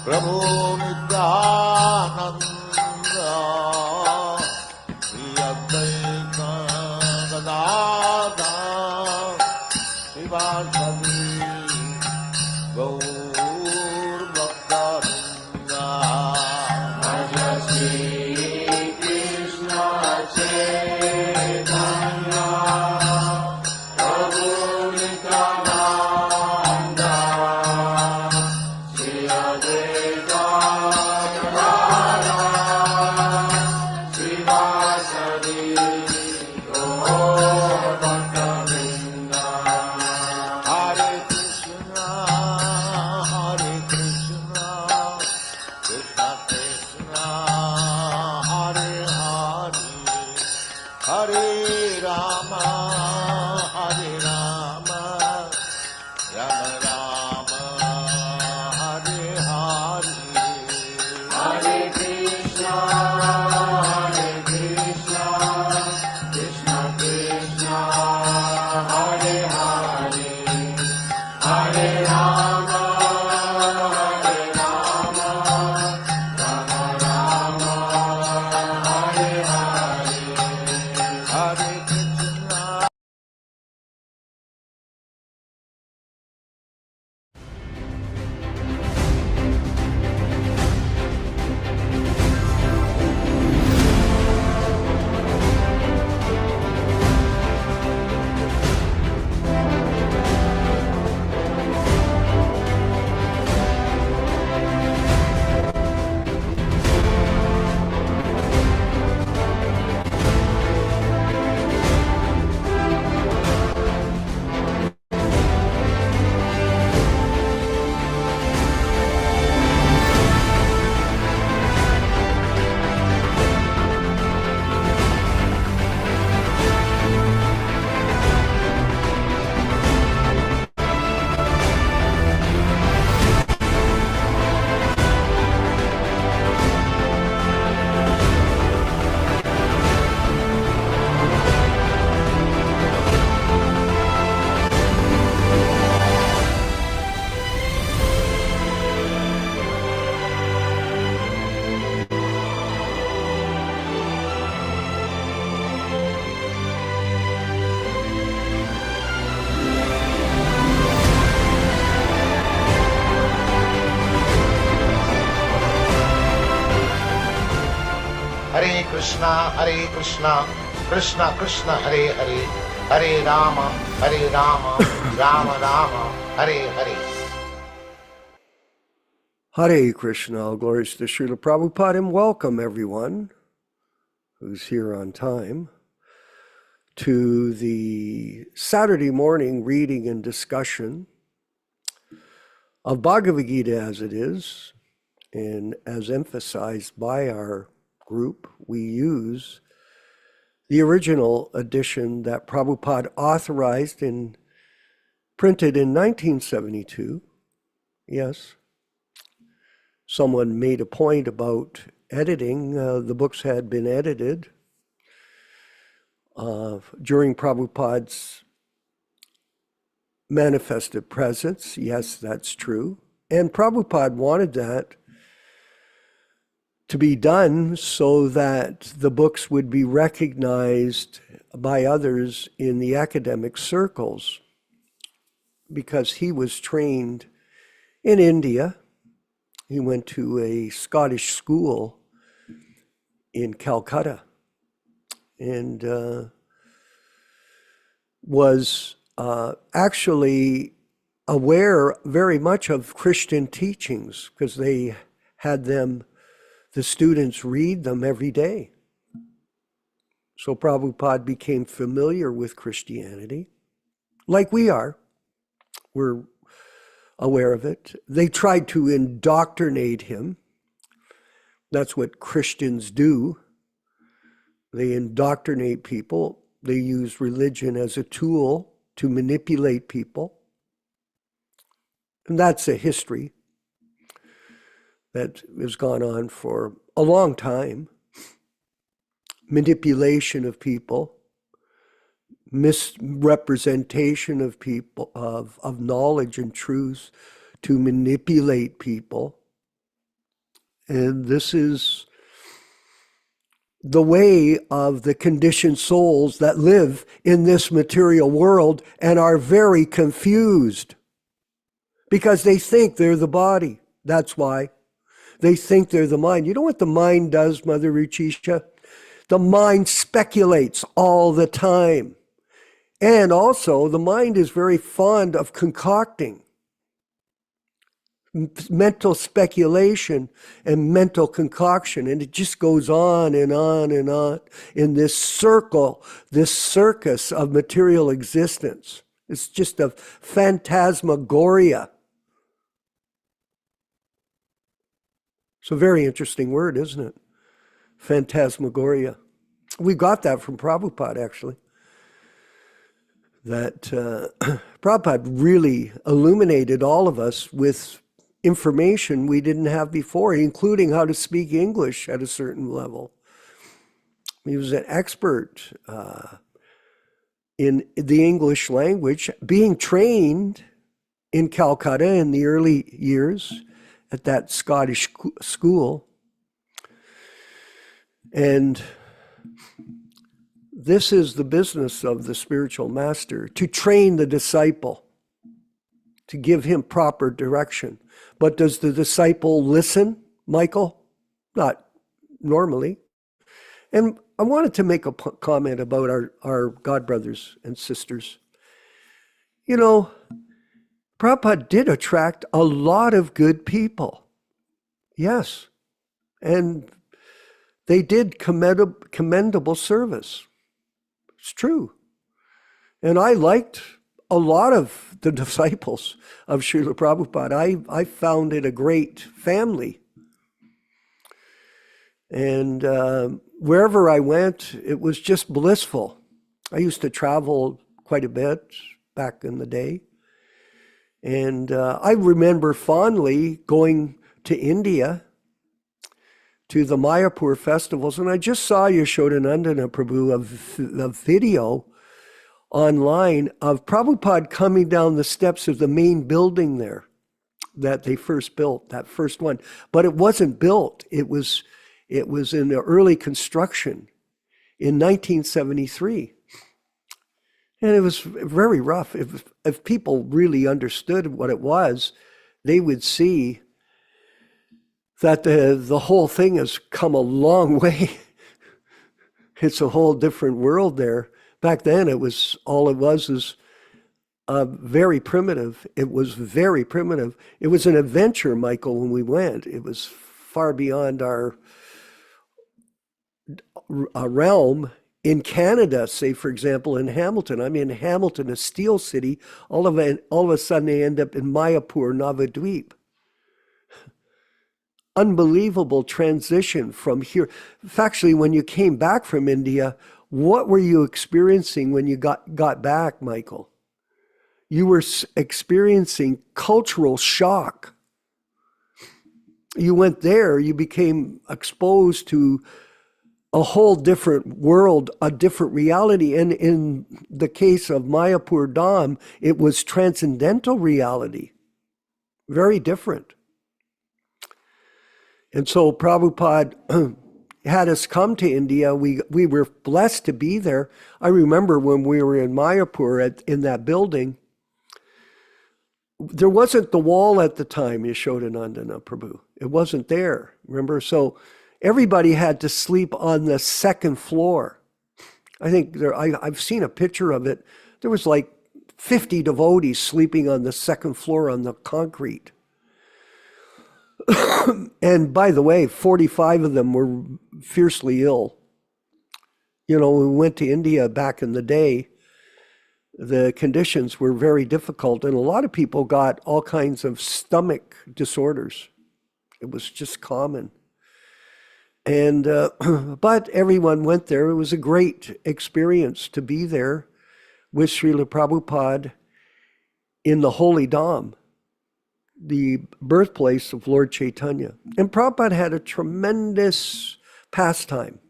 Prabhu Nityananda Shri Advaita Gadadhara Srivasadi Gaur Bhaktarinda Bhaja Shri Krishna Chaitanya Prabhu Nityananda Shri Advaita Gadadhara Srivasadi Gaur Bhaktarinda Hare Krishna Krishna Krishna Hare Hare Hare Rama Rama Rama Hare Hare Hare Krishna Krishna Krishna Hare Hare Hare Rama Rama Rama Hare Hare Hare Krishna. Hare Krishna, Krishna Krishna, Hare Hare, Hare Rama, Rama Rama, Hare Hare. Hare Krishna, all glories to Srila Prabhupada, and welcome everyone who's here on time to the Saturday morning reading and discussion of Bhagavad Gita as it is, and as emphasized by our group, we use the original edition that Prabhupada authorized and printed in 1972. Yes. Someone made a point about editing. The books had been edited during Prabhupada's manifested presence. Yes, that's true. And Prabhupada wanted that to be done so that the books would be recognized by others in the academic circles, because he was trained in India. He went to a Scottish school in Calcutta and was actually aware very much of Christian teachings, because they had them, the students read them every day. So Prabhupada became familiar with Christianity, like we are. We're aware of it. They tried to indoctrinate him. That's what Christians do. They indoctrinate people. They use religion as a tool to manipulate people. And that's a history that has gone on for a long time. Manipulation of people, misrepresentation of people, of knowledge and truth to manipulate people. And this is the way of the conditioned souls that live in this material world and are very confused because they think they're the body. That's why. They think they're the mind. You know what the mind does, Mother Ruchisha? The mind speculates all the time. And also, the mind is very fond of concocting mental speculation and mental concoction, and it just goes on and on and on in this circle, this circus of material existence. It's just a phantasmagoria. It's a very interesting word, isn't it? Phantasmagoria. We got that from Prabhupada, actually. That Prabhupada really illuminated all of us with information we didn't have before, including how to speak English at a certain level. He was an expert in the English language, being trained in Calcutta in the early years at that Scottish school. And this is the business of the spiritual master, to train the disciple, to give him proper direction. But does the disciple listen, Michael? Not normally. And I wanted to make a comment about our God brothers and sisters. You know, Prabhupada did attract a lot of good people. Yes. And they did commendable service. It's true. And I liked a lot of the disciples of Srila Prabhupada. I found it a great family. And wherever I went, it was just blissful. I used to travel quite a bit back in the day. And I remember fondly going to India to the Mayapur festivals, and I just saw Yashodanandana Prabhu, a video online of Prabhupada coming down the steps of the main building there that they first built, that first one. But it wasn't built. It was in the early construction in 1973. And it was very rough. If people really understood what it was, they would see that the whole thing has come a long way. It's a whole different world there. Back then, it was very primitive. It was very primitive. It was an adventure, Michael, when we went. It was far beyond our realm. In Canada, say, for example, in Hamilton, I'm in Hamilton, a steel city. All of a sudden, they end up in Mayapur, Navadvip. Unbelievable transition from here. Actually, when you came back from India, what were you experiencing when you got back, Michael? You were experiencing cultural shock. You went there, you became exposed to a whole different world, a different reality. And in the case of Mayapur Dham, it was transcendental reality. Very different. And so Prabhupada had us come to India. We were blessed to be there. I remember when we were in Mayapur in that building, there wasn't the wall at the time, Yashodanandana Prabhu. It wasn't there, remember? So everybody had to sleep on the second floor. I think I've seen a picture of it. There was like 50 devotees sleeping on the second floor on the concrete. And by the way, 45 of them were fiercely ill. You know, when we went to India back in the day, the conditions were very difficult, and a lot of people got all kinds of stomach disorders. It was just common. And but everyone went there. It was a great experience to be there with Srila Prabhupada in the Holy Dham, the birthplace of Lord Chaitanya. And Prabhupada had a tremendous pastime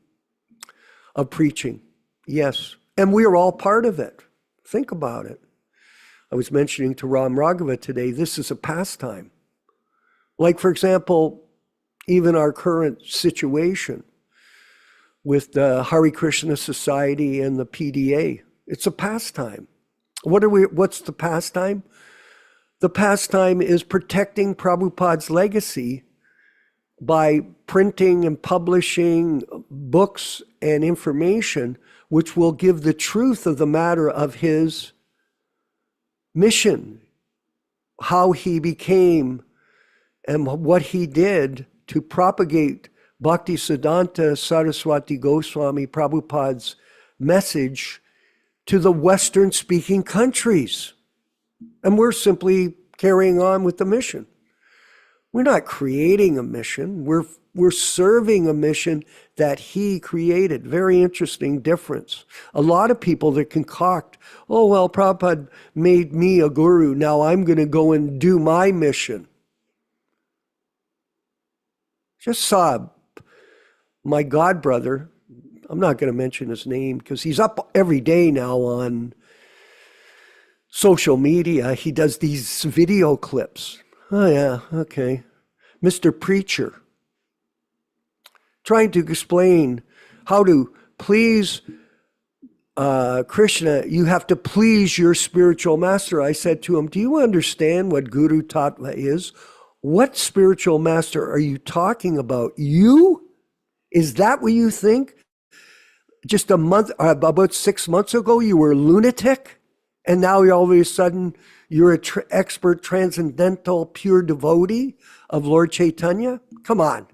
of preaching. Yes. And we are all part of it. Think about it. I was mentioning to Ram Raghava today, this is a pastime. Like, for example, even our current situation with the Hare Krishna Society and the PDA. It's a pastime. What's the pastime? The pastime is protecting Prabhupada's legacy by printing and publishing books and information which will give the truth of the matter of his mission, how he became and what he did to propagate Bhaktisiddhanta Saraswati Goswami Prabhupada's message to the Western-speaking countries. And we're simply carrying on with the mission. We're not creating a mission. We're serving a mission that he created. Very interesting difference. A lot of people that concoct, oh, well, Prabhupada made me a guru. Now I'm going to go and do my mission. Just saw my godbrother, I'm not going to mention his name because he's up every day now on social media. He does these video clips. Oh yeah, okay. Mr. Preacher, trying to explain how to please Krishna. You have to please your spiritual master. I said to him, do you understand what Guru Tattva is? What spiritual master are you talking about? You? Is that what you think? Just about 6 months ago, you were a lunatic, and now all of a sudden you're an expert, transcendental, pure devotee of Lord Chaitanya? Come on.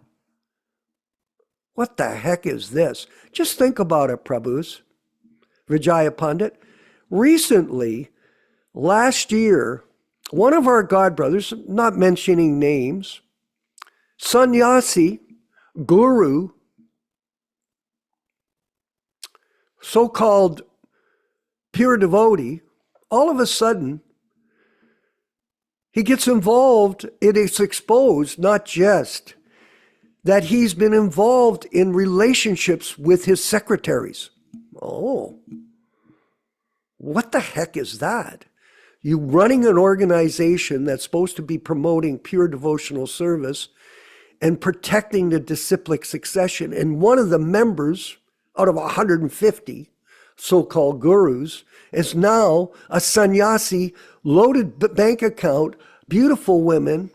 What the heck is this? Just think about it, Prabhus. Vijaya Pandit. Recently, last year, one of our godbrothers, not mentioning names, sannyasi, guru, so-called pure devotee, all of a sudden, he gets involved, it is exposed, not just that he's been involved in relationships with his secretaries. Oh, what the heck is that? You running an organization that's supposed to be promoting pure devotional service and protecting the disciplic succession, and one of the members out of 150 so-called gurus is now a sannyasi, loaded bank account, beautiful women,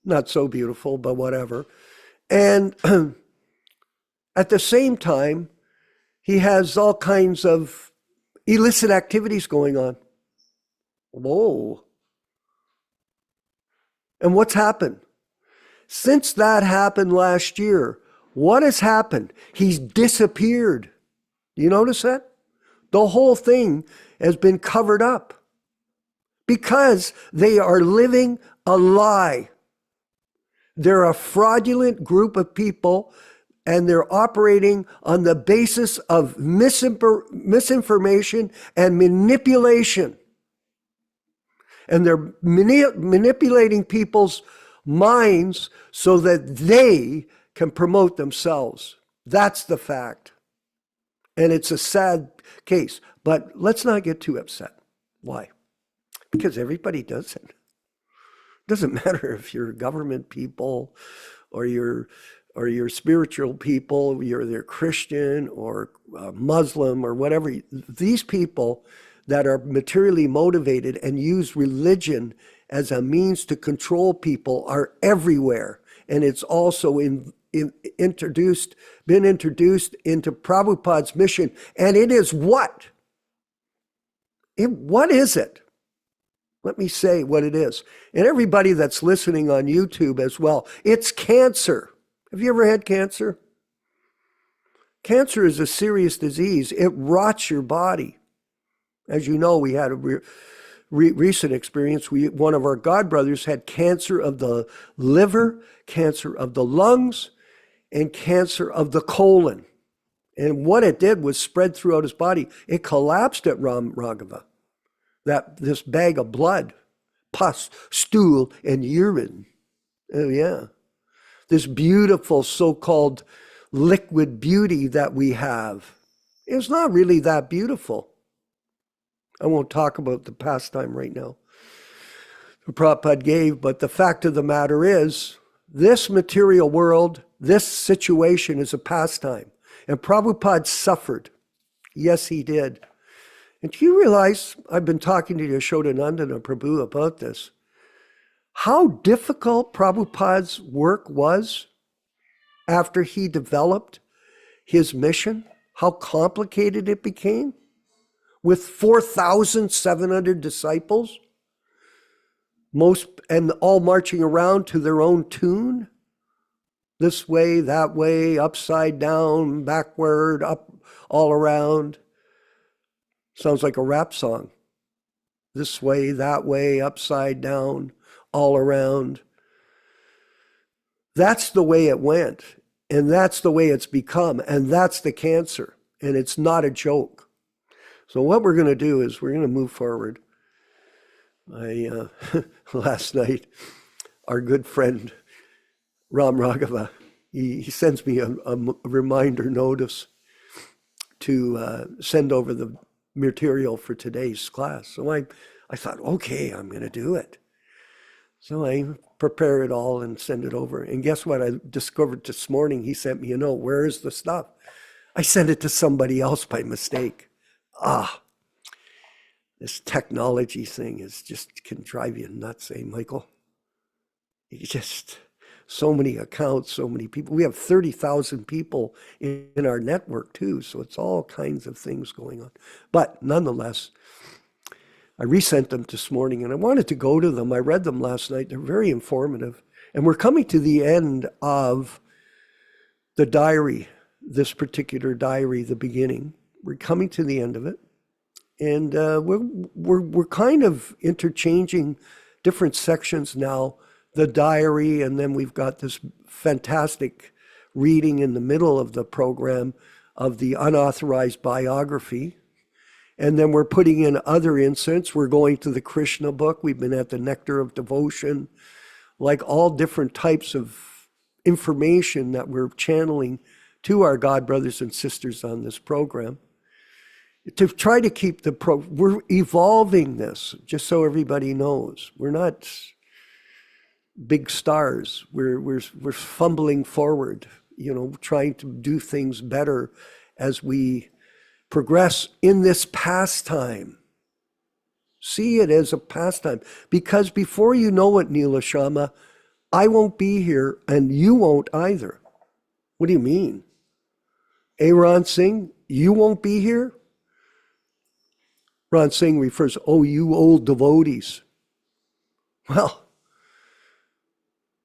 not so beautiful, but whatever. And at the same time, he has all kinds of illicit activities going on. Whoa. And what's happened? Since that happened last year, what has happened? He's disappeared. Do you notice that? The whole thing has been covered up because they are living a lie. They're a fraudulent group of people, and they're operating on the basis of misinformation and manipulation. And they're manipulating people's minds so that they can promote themselves. That's the fact. And it's a sad case. But let's not get too upset. Why? Because everybody does it. It doesn't matter if you're government people or you're spiritual people, they're Christian or Muslim or whatever. These people that are materially motivated and use religion as a means to control people are everywhere. And it's also been introduced into Prabhupada's mission. And it is what? What is it? Let me say what it is. And everybody that's listening on YouTube as well, it's cancer. Have you ever had cancer? Cancer is a serious disease. It rots your body. As you know, we had a recent experience. One of our godbrothers had cancer of the liver, cancer of the lungs, and cancer of the colon. And what it did was spread throughout his body. It collapsed at Ram Raghava. This bag of blood, pus, stool, and urine. Oh yeah. This beautiful so-called liquid beauty that we have. It's not really that beautiful. I won't talk about the pastime right now the Prabhupada gave, but the fact of the matter is this material world, this situation is a pastime. And Prabhupada suffered. Yes, he did. And do you realize, I've been talking to Yashodanandana Prabhu about this, how difficult Prabhupada's work was after he developed his mission, how complicated it became with 4,700 disciples, most and all marching around to their own tune, this way, that way, upside down, backward, up, all around. Sounds like a rap song. This way, that way, upside down, all around. That's the way it went, and that's the way it's become, and that's the cancer, and it's not a joke. So what we're going to do is we're going to move forward. Last night, our good friend Ram Raghava, he sends me a reminder notice to send over the material for today's class. So I thought, okay, I'm going to do it. So I prepare it all and send it over. And guess what? I discovered this morning, he sent me a note. Where is the stuff? I sent it to somebody else by mistake. This technology thing is just can drive you nuts, eh, Michael? You just, so many accounts, so many people. We have 30,000 people in our network too, so it's all kinds of things going on. But nonetheless, I resent them this morning, and I wanted to go to them. I read them last night. They're very informative. And we're coming to the end of the diary, this particular diary, the beginning. We're coming to the end of it. And we're kind of interchanging different sections now, the diary, and then we've got this fantastic reading in the middle of the program of the unauthorized biography. And then we're putting in other inserts. We're going to the Krishna book. We've been at the Nectar of Devotion, like all different types of information that we're channeling to our God brothers and sisters on this program. To try to keep we're evolving this, just so everybody knows. We're not big stars. We're fumbling forward, trying to do things better as we progress in this pastime. See it as a pastime. Because before you know it, Neela Shama, I won't be here and you won't either. What do you mean? Ron Singh, you won't be here? Ron Singh refers, you old devotees. Well,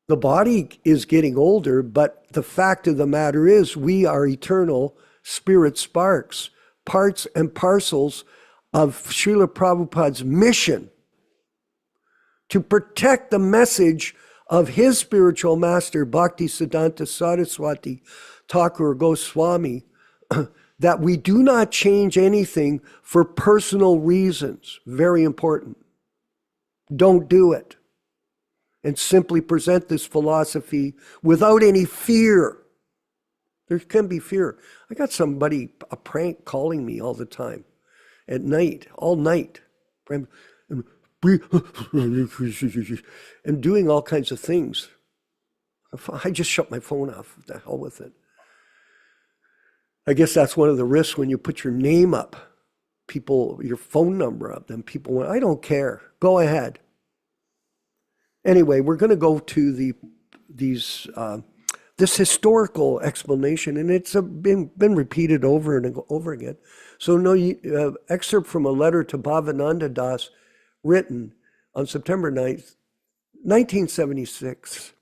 the body is getting older, but the fact of the matter is we are eternal spirit sparks, parts and parcels of Srila Prabhupada's mission to protect the message of his spiritual master, Bhaktisiddhanta Saraswati Thakur Goswami, that we do not change anything for personal reasons. Very important. Don't do it. And simply present this philosophy without any fear. There can be fear. I got somebody, a prank, calling me all the time, at night, all night, and doing all kinds of things. I just shut my phone off. The hell with it. I guess that's one of the risks when you put your name up, your phone number up, then people went, I don't care, go ahead. Anyway, we're going to go to this historical explanation, and it's been repeated over and over again. So excerpt from a letter to Bhavananda Das written on September 9th, 1976.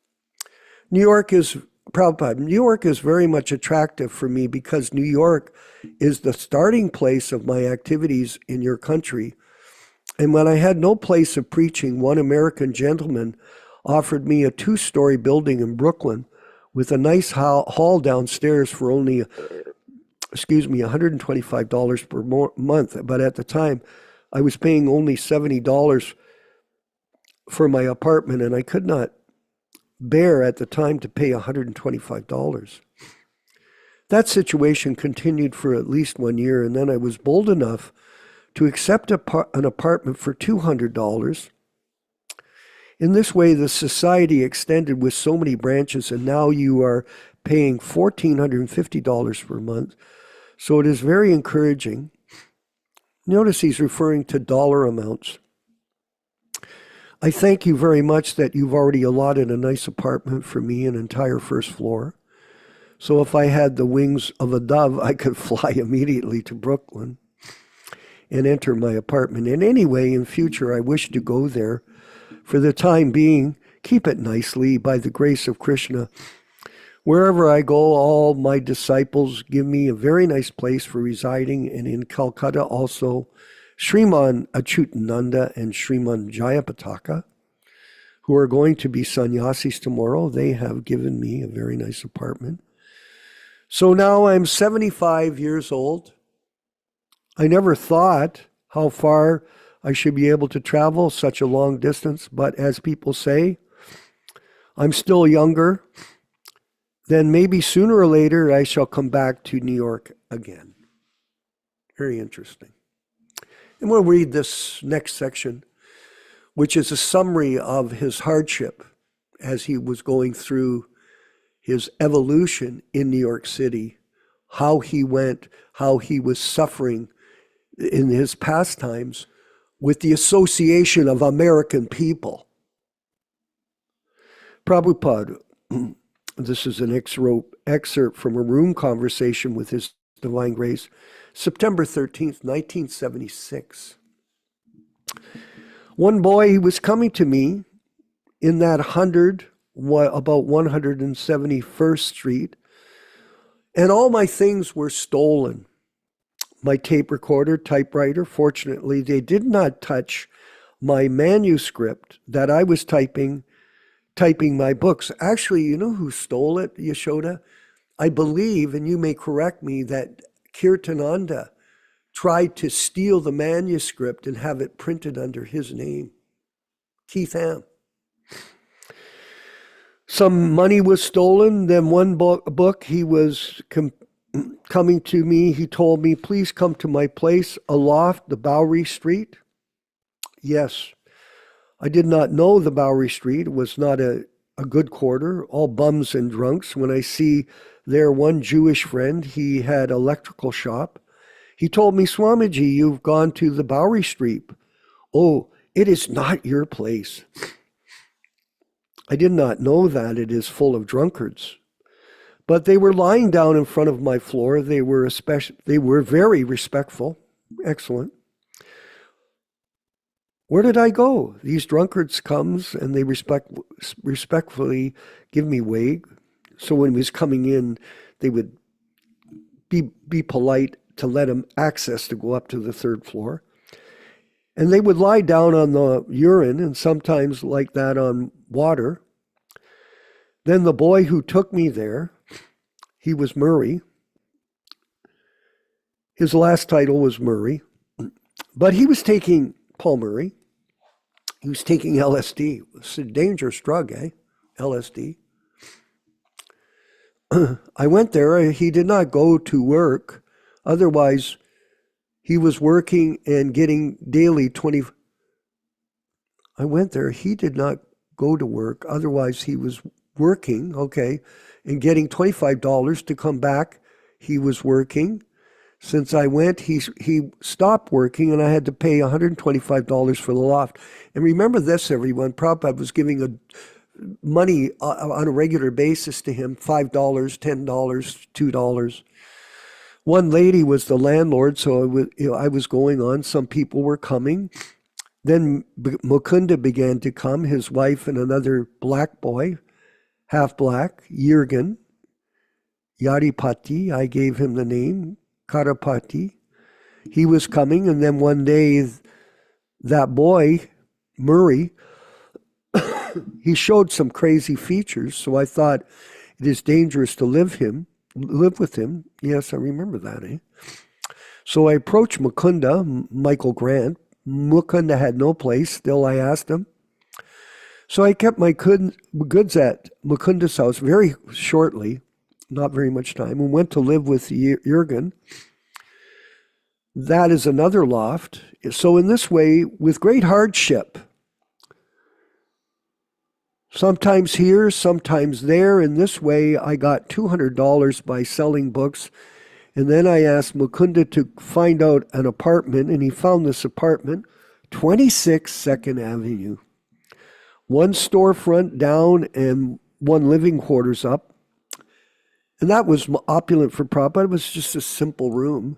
Prabhupada, New York is very much attractive for me because New York is the starting place of my activities in your country. And when I had no place of preaching, one American gentleman offered me a 2-story building in Brooklyn with a nice hall downstairs for only, $125 per month. But at the time, I was paying only $70 for my apartment, and I could not bear at the time to pay $125. That situation continued for at least 1 year, and then I was bold enough to accept an apartment for $200 In this way, the society extended with so many branches, and now you are paying $1,450 per month. So it is very encouraging. Notice he's referring to dollar amounts. I thank you very much that you've already allotted a nice apartment for me, an entire first floor. So if I had the wings of a dove, I could fly immediately to Brooklyn and enter my apartment. And anyway, in future, I wish to go there. For the time being, keep it nicely by the grace of Krishna. Wherever I go, all my disciples give me a very nice place for residing, and in Calcutta also, Sriman Achutananda and Sriman Jayapataka, who are going to be sannyasis tomorrow, they have given me a very nice apartment. So now I'm 75 years old. I never thought how far I should be able to travel such a long distance, but as people say, I'm still younger. Then maybe sooner or later I shall come back to New York again. Very interesting. And we'll read this next section, which is a summary of his hardship as he was going through his evolution in New York City, how he went, how he was suffering in his pastimes with the association of American people. Prabhupada, this is an excerpt from a room conversation with His Divine Grace, September 13th, 1976. One boy, he was coming to me in that about 171st Street, and all my things were stolen. My tape recorder, typewriter, fortunately, they did not touch my manuscript that I was typing my books. Actually, you know who stole it, Yashoda? I believe, and you may correct me, that Kirtananda tried to steal the manuscript and have it printed under his name, Keith Ham. Some money was stolen. Then one book, he was coming to me. He told me, please come to my place, aloft the Bowery Street. Yes. I did not know the Bowery Street. It was not a good quarter, all bums and drunks. When I see there one Jewish friend, he had an electrical shop. He told me, Swamiji, you've gone to the Bowery Street. Oh, it is not your place. I did not know that it is full of drunkards. But they were lying down in front of my floor. They were very respectful. Excellent. Where did I go? These drunkards comes and they respectfully give me way. So when he was coming in, they would be polite to let him access to go up to the third floor. And they would lie down on the urine and sometimes like that on water. Then the boy who took me there, he was Murray. His last title was Murray. But he was taking Paul Murray. He was taking LSD. It's a dangerous drug, LSD. I went there. He did not go to work. Otherwise, he was working and getting daily 20. I went there. He did not go to work. Otherwise, he was working, and getting $25 to come back. He was working. Since I went, he stopped working, and I had to pay $125 for the loft. And remember this, everyone, Prabhupada was giving money on a regular basis to him, $5, $10, $2. One lady was the landlord, so I was going on. Some people were coming. Then Mukunda began to come, his wife and another black boy, half black, Yirgan, Yaripati, I gave him the name, Karapati. He was coming, and then one day, that boy, Murray, he showed some crazy features, so I thought it is dangerous to live with him. Yes, I remember that, So I approached Mukunda, Michael Grant. Mukunda had no place. Still, I asked him. So I kept my goods at Mukunda's house very shortly, not very much time, and went to live with Jürgen. That is another loft. So in this way, with great hardship, Sometimes here, sometimes there. In this way, I got $200 by selling books. And then I asked Mukunda to find out an apartment, and he found this apartment, 26 2nd Avenue. One storefront down and one living quarters up. And that was opulent for Prabhupada. It was just a simple room.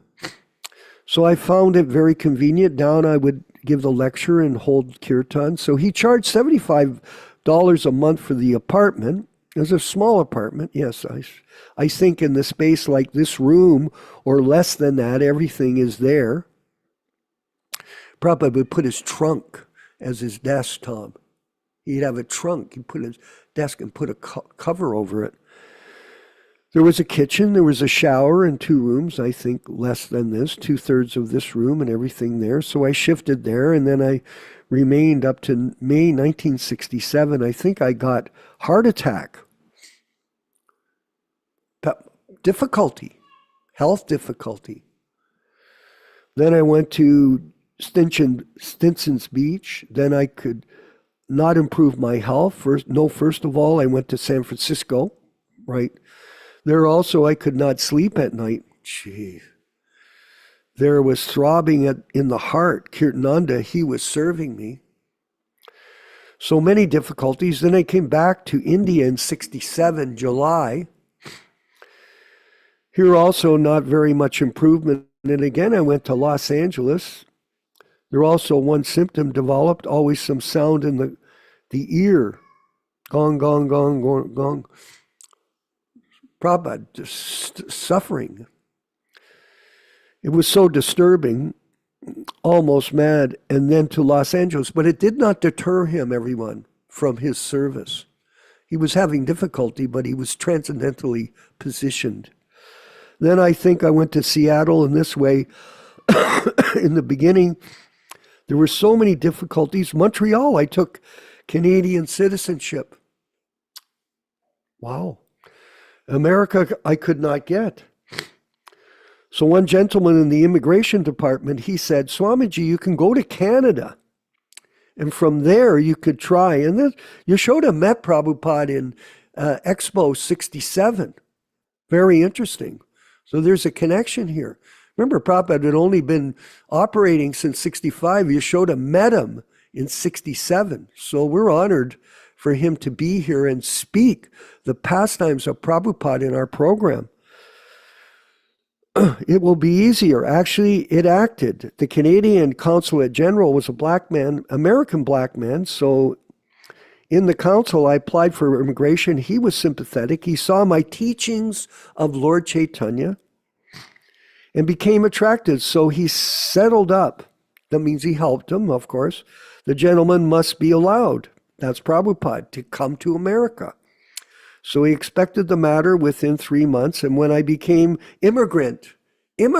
So I found it very convenient. Down I would give the lecture and hold kirtan. So he charged $75 a month for the apartment. It was a small apartment. Yes, I think in the space like this room or less than that, everything is there. Prabhupada would put his trunk as his desk, Tom. He'd have a trunk. He'd put his desk and put a cover over it. There was a kitchen, there was a shower and 2 rooms, I think less than this, 2/3 of this room and everything there. So I shifted there, and then I remained up to May 1967. I think I got heart attack. Difficulty, health difficulty. Then I went to Stinson's Beach. Then I could not improve my health. First of all, I went to San Francisco, right? There also, I could not sleep at night. Gee. There was throbbing in the heart. Kirtananda, he was serving me. So many difficulties. Then I came back to India in 67, July. Here also, not very much improvement. And again, I went to Los Angeles. There also one symptom developed, always some sound in the ear. Gong, gong, gong, gong, gong. Prabhupada just suffering. It was so disturbing, almost mad, and then to Los Angeles. But it did not deter him, everyone, from his service. He was having difficulty, but he was transcendentally positioned. Then I think I went to Seattle in this way. In the beginning, there were so many difficulties. Montreal, I took Canadian citizenship. Wow. America, I could not get. So one gentleman in the immigration department, he said, Swamiji, you can go to Canada. And from there, you could try. And then Yashoda met Prabhupada in Expo 67. Very interesting. So there's a connection here. Remember, Prabhupada had only been operating since 65. Yashoda met him in 67. So we're honored for him to be here and speak the pastimes of Prabhupada in our program. It will be easier. Actually, it acted. The Canadian Consulate General was a black man, American black man. So in the council, I applied for immigration. He was sympathetic. He saw my teachings of Lord Chaitanya and became attracted. So he settled up. That means he helped him, of course. The gentleman must be allowed. That's Prabhupada, to come to America. So he expected the matter within 3 months. And when I became immigrant in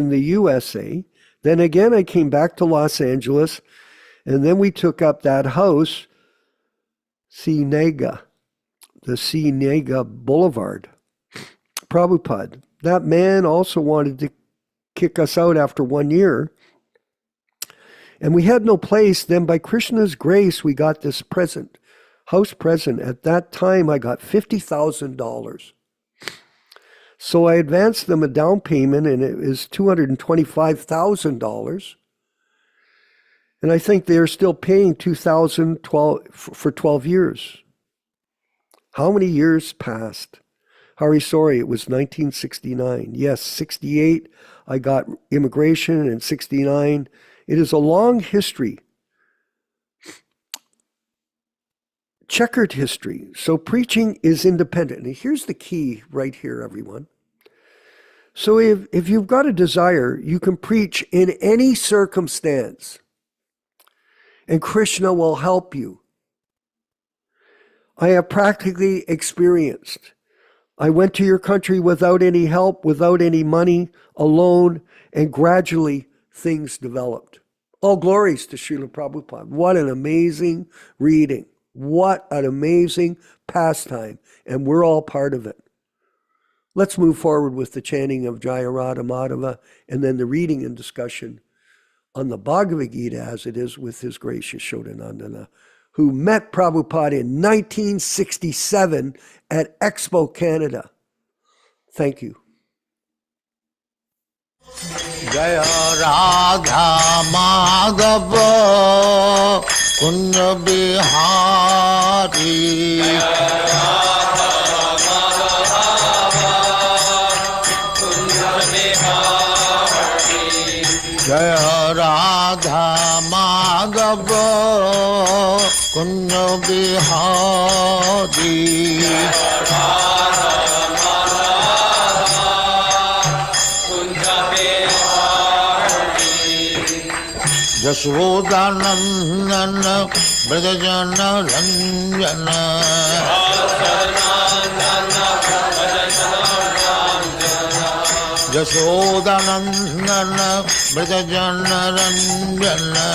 the USA, then again I came back to Los Angeles, and then we took up that house, the Sinega Boulevard. Prabhupada. That man also wanted to kick us out after 1 year. And we had no place. Then by Krishna's grace, we got this present, house present. At that time, I got $50,000. So I advanced them a down payment, and it was $225,000. And I think they're still paying $2,012 for 12 years. How many years passed? Hari sorry, it was 1969. Yes, 68, I got immigration, and 69. It is a long history, checkered history. So preaching is independent. And here's the key right here, everyone. So if you've got a desire, you can preach in any circumstance, and Krishna will help you. I have practically experienced. I went to your country without any help, without any money, alone, and gradually things developed. All glories to Srila Prabhupada. What an amazing reading. What an amazing pastime. And we're all part of it. Let's move forward with the chanting of Jaya Radha Madhava, and then the reading and discussion on the Bhagavad Gita as it is with His Grace Yashodanandana. who met Prabhupada in 1967 at Expo Canada. Thank you. Jaya Radha Madhava Kunja Bihari Jaya Radha Madhava Kunja Bihari Yashodanandana Brajajana Ranjana Yashodanandana Brajajana Ranjana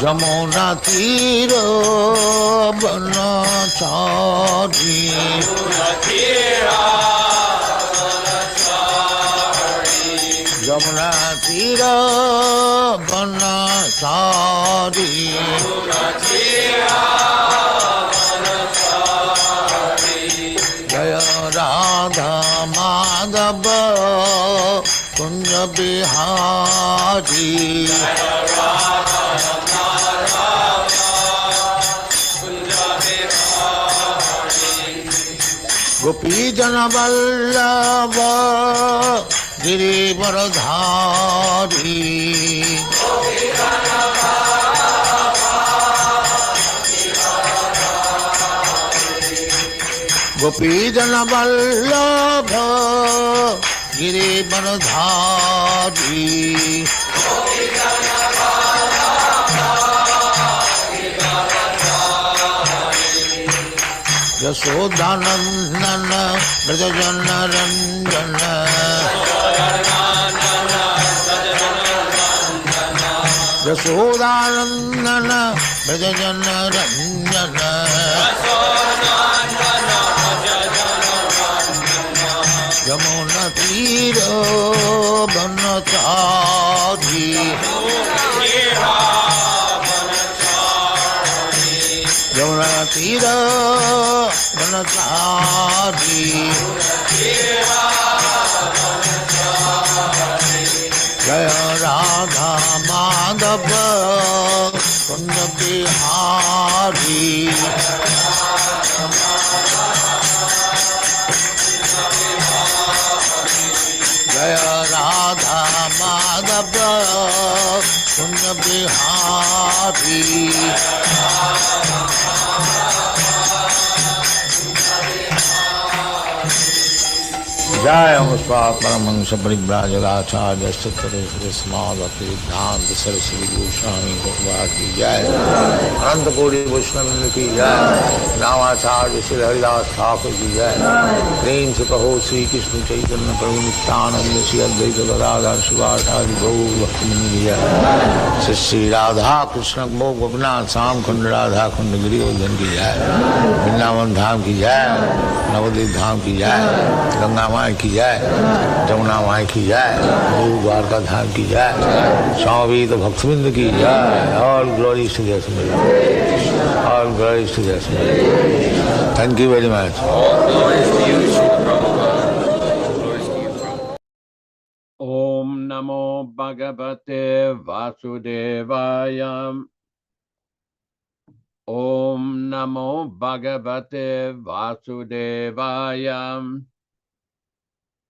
Jamuna Tira Banachari Jamuna Tira Banachari Jaya Radha Madhava Kunja Bihari Gopi Jana Vallabha Girivaradhari Gopi Jana Vallabha Girivaradhari Yashodanandana Brajajana Ranjana Yashodanandana Brajajana Ranjana Yamuna Tira Banachari Yamuna Tira Banachari Jaya Radha Madhava Kunja Bihari Jaya Radha Madhava Kunja Bihari Jaya Muspa Paramahansa Parivrajagacharya Sattva Smadhati Siddhanta Saraswati Goswami Bhagavad Ki Jai Ananta Kodi Vaishnava Ki Jai Namacharya Shri Haridas Thakur Ki Jai Prem Se Kaho Sri Krishna Chaitanya Prabhu Nityananda Shri Advaita Gadadhar Shivasari Gaur Bhaktamani Ki Jai Shri Shri Radha Krishna Mo Gopinath Sam Khund Radha Khund Giri Godhan Ki Jai Vrindavan Dham Ki Jai Navadvip Dham Ki Jai Ganga Mai की जाए जमुना माई की जाए गुरु द्वारका धाम की जाए स्वामी तो भक्तबिंद की जाए और ग्लोरी टू जस्ट और glory to just thank you very much Om Namo Bhagavate Vasudevaya. Om Namo Bhagavate Vasudevaya.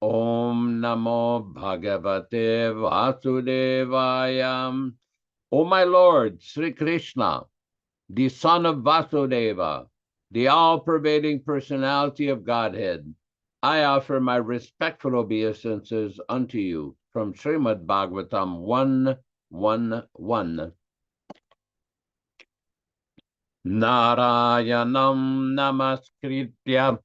Om Namo Bhagavate Vasudevaya. O my Lord, Sri Krishna, the son of Vasudeva, the all-pervading personality of Godhead, I offer my respectful obeisances unto you from Srimad Bhagavatam 1:1:1. Narayanam Namaskritya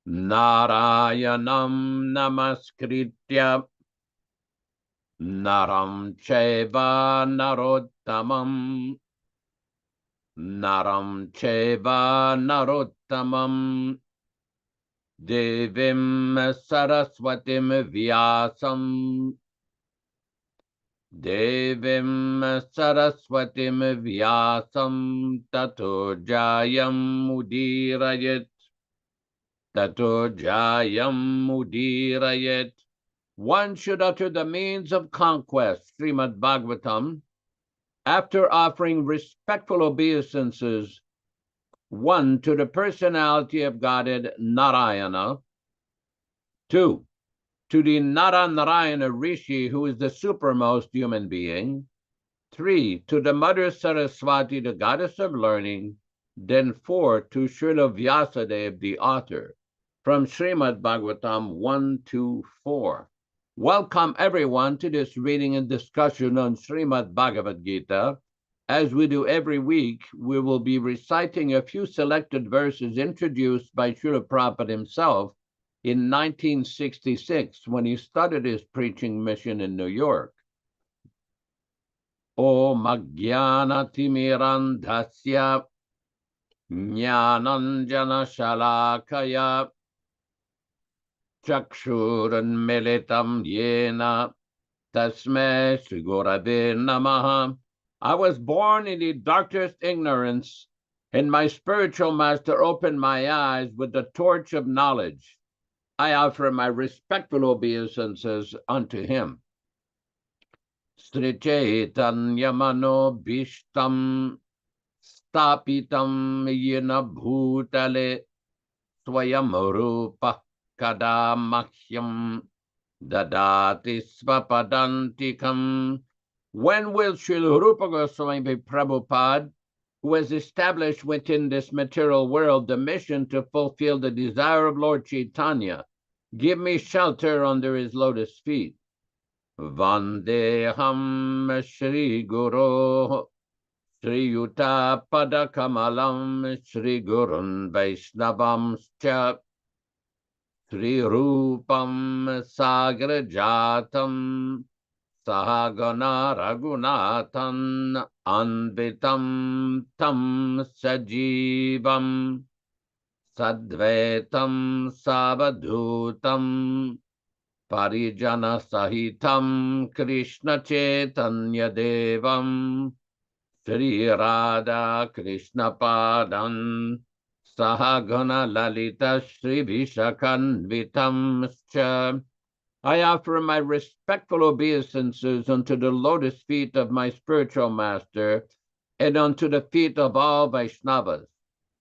Narayanam Namaskritya Naram Cheva Narottamam Naram Cheva Narottamam Devim Saraswatim Vyasam Devim Saraswatim Vyasam Tato Jayam Mudirayet. Tato Jayam Mudirayet. One should utter the means of conquest, Srimad Bhagavatam, after offering respectful obeisances, one, to the personality of Godhead Narayana, two, to the Naranarayana Rishi, who is the supermost human being, three, to the Mother Saraswati, the goddess of learning, then four, to Srila Vyasadeva, the author, from Srimad Bhagavatam 1-4. Welcome everyone to this reading and discussion on Srimad Bhagavad Gita. As we do every week, we will be reciting a few selected verses introduced by Srila Prabhupada himself in 1966 when he started his preaching mission in New York. Om Ajnana Timirandhasya Jnananjana Shalakaya Chakshuranmilitam Yena Tasmai Sri Gurave Namaha. I was born in the darkest ignorance, and my spiritual master opened my eyes with the torch of knowledge. I offer my respectful obeisances unto him. Sri Chaitanya Mano Bhishtam Stapitam Yena Bhutale Swayam Rupa Kadamahyam Dadati Svapadantikam. When will Srila Rupa Goswami Prabhupada, who has established within this material world the mission to fulfill the desire of Lord Chaitanya, give me shelter under his lotus feet? Vandeham Shri Guru Sri Yuta Padakamalam Shri Gurun Vaishnavamscha Sri Rupam Sagrajatam Sahagana Raghunathan Anvitam Tam Sajivam Sadvetam Savadhutam Parijana Sahitam Krishna Chaitanya Devam Sri Radha Krishna Padan Sahagana Lalita Sri Vishakanvitam Scha. I offer my respectful obeisances unto the lotus feet of my spiritual master and unto the feet of all Vaishnavas.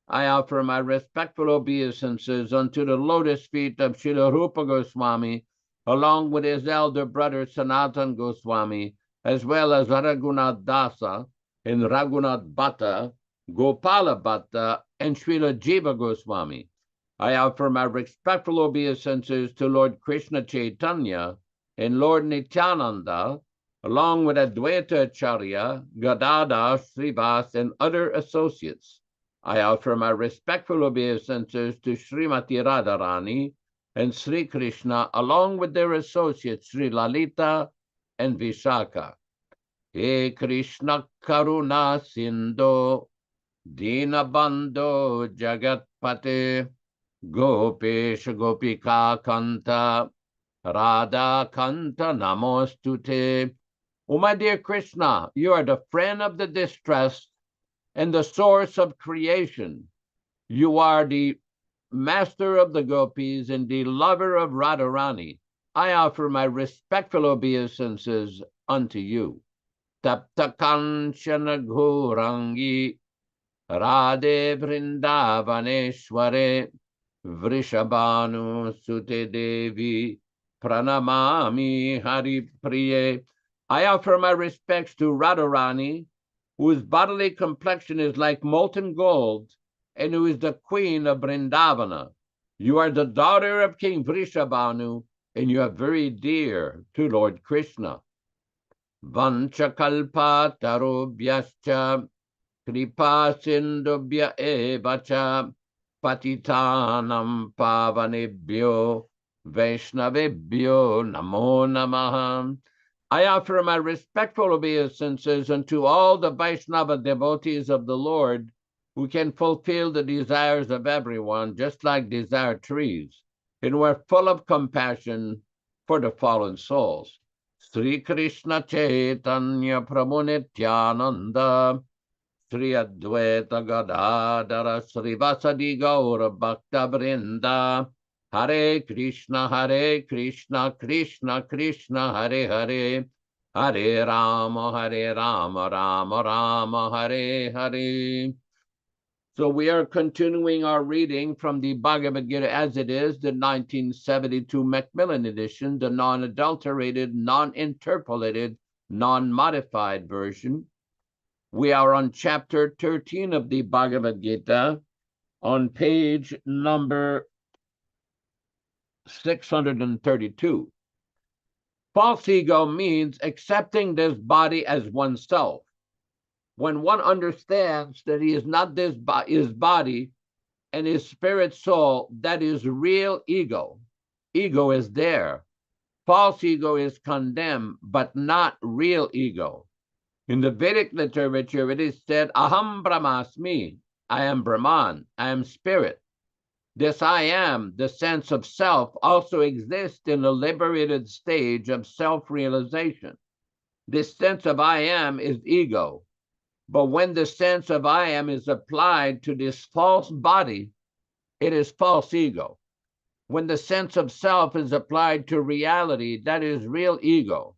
I offer my respectful obeisances unto the lotus feet of Srila Rupa Goswami, along with his elder brother Sanatan Goswami, as well as Raghunath Dasa and Raghunath Bhatta, Gopala Bhatta, and Srila Jiva Goswami. I offer my respectful obeisances to Lord Krishna Chaitanya and Lord Nityananda, along with Advaita Acharya, Gadada, Srivas, and other associates. I offer my respectful obeisances to Srimati Radharani and Sri Krishna, along with their associates Sri Lalita and Vishaka. He Krishna Karuna Sindhu Dinabandho Jagatpate Gopesh Gopika Kanta Radha Kanta Namostute. Oh, my dear Krishna, you are the friend of the distressed and the source of creation. You are the master of the gopis and the lover of Radharani. I offer my respectful obeisances unto you. Tapta Kanchana Gourangi Radhe Vrindavaneshware Vrishabhanu Sute Devi Pranamami Hari Priye. I offer my respects to Radharani, whose bodily complexion is like molten gold, and who is the queen of Vrindavana. You are the daughter of King Vrishabhanu, and you are very dear to Lord Krishna. Vanchakalpa tarobhyascha kripa sindubhya evacha patitanam pavanebhyo vaishnavebhyo namo namaha. I offer my respectful obeisances unto all the Vaishnava devotees of the Lord who can fulfill the desires of everyone, just like desire trees, and who are full of compassion for the fallen souls. Sri Krishna Chaitanya Prabhu Nityananda, Sri Advaita Gadadara Srivasadi Gaura Bhakta Vrinda, Hare Krishna, Krishna Krishna, Hare Hare, Hare Rama, Rama Rama, Hare Hare. So we are continuing our reading from the Bhagavad Gita as it is, the 1972 Macmillan edition, the non-adulterated, non-interpolated, non-modified version. We are on chapter 13 of the Bhagavad Gita on page number 632. False ego means accepting this body as oneself. When one understands that he is not his body and his spirit soul, that is real ego. Ego is there. False ego is condemned, but not real ego. In the Vedic literature, it is said, Aham Brahmasmi, I am Brahman, I am spirit. This I am, the sense of self, also exists in a liberated stage of self-realization. This sense of I am is ego. But when the sense of I am is applied to this false body, it is false ego. When the sense of self is applied to reality, that is real ego.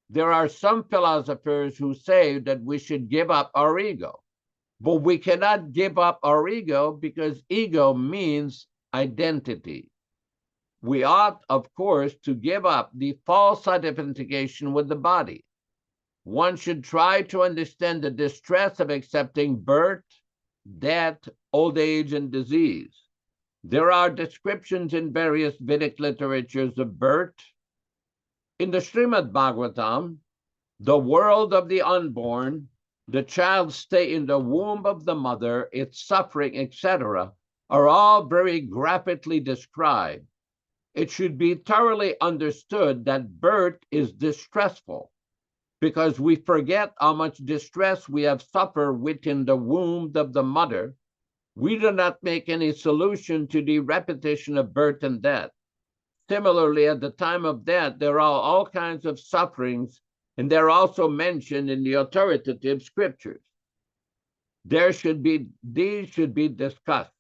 There are some philosophers who say that we should give up our ego, but we cannot give up our ego because ego means identity. We ought, of course, to give up the false identification with the body. One should try to understand the distress of accepting birth, death, old age, and disease. There are descriptions in various Vedic literatures of birth. In the Srimad Bhagavatam, the world of the unborn, the child's stay in the womb of the mother, its suffering, etc., are all very graphically described. It should be thoroughly understood that birth is distressful, because we forget how much distress we have suffered within the womb of the mother. We do not make any solution to the repetition of birth and death. Similarly, at the time of death, there are all kinds of sufferings, and they're also mentioned in the authoritative scriptures. These should be discussed.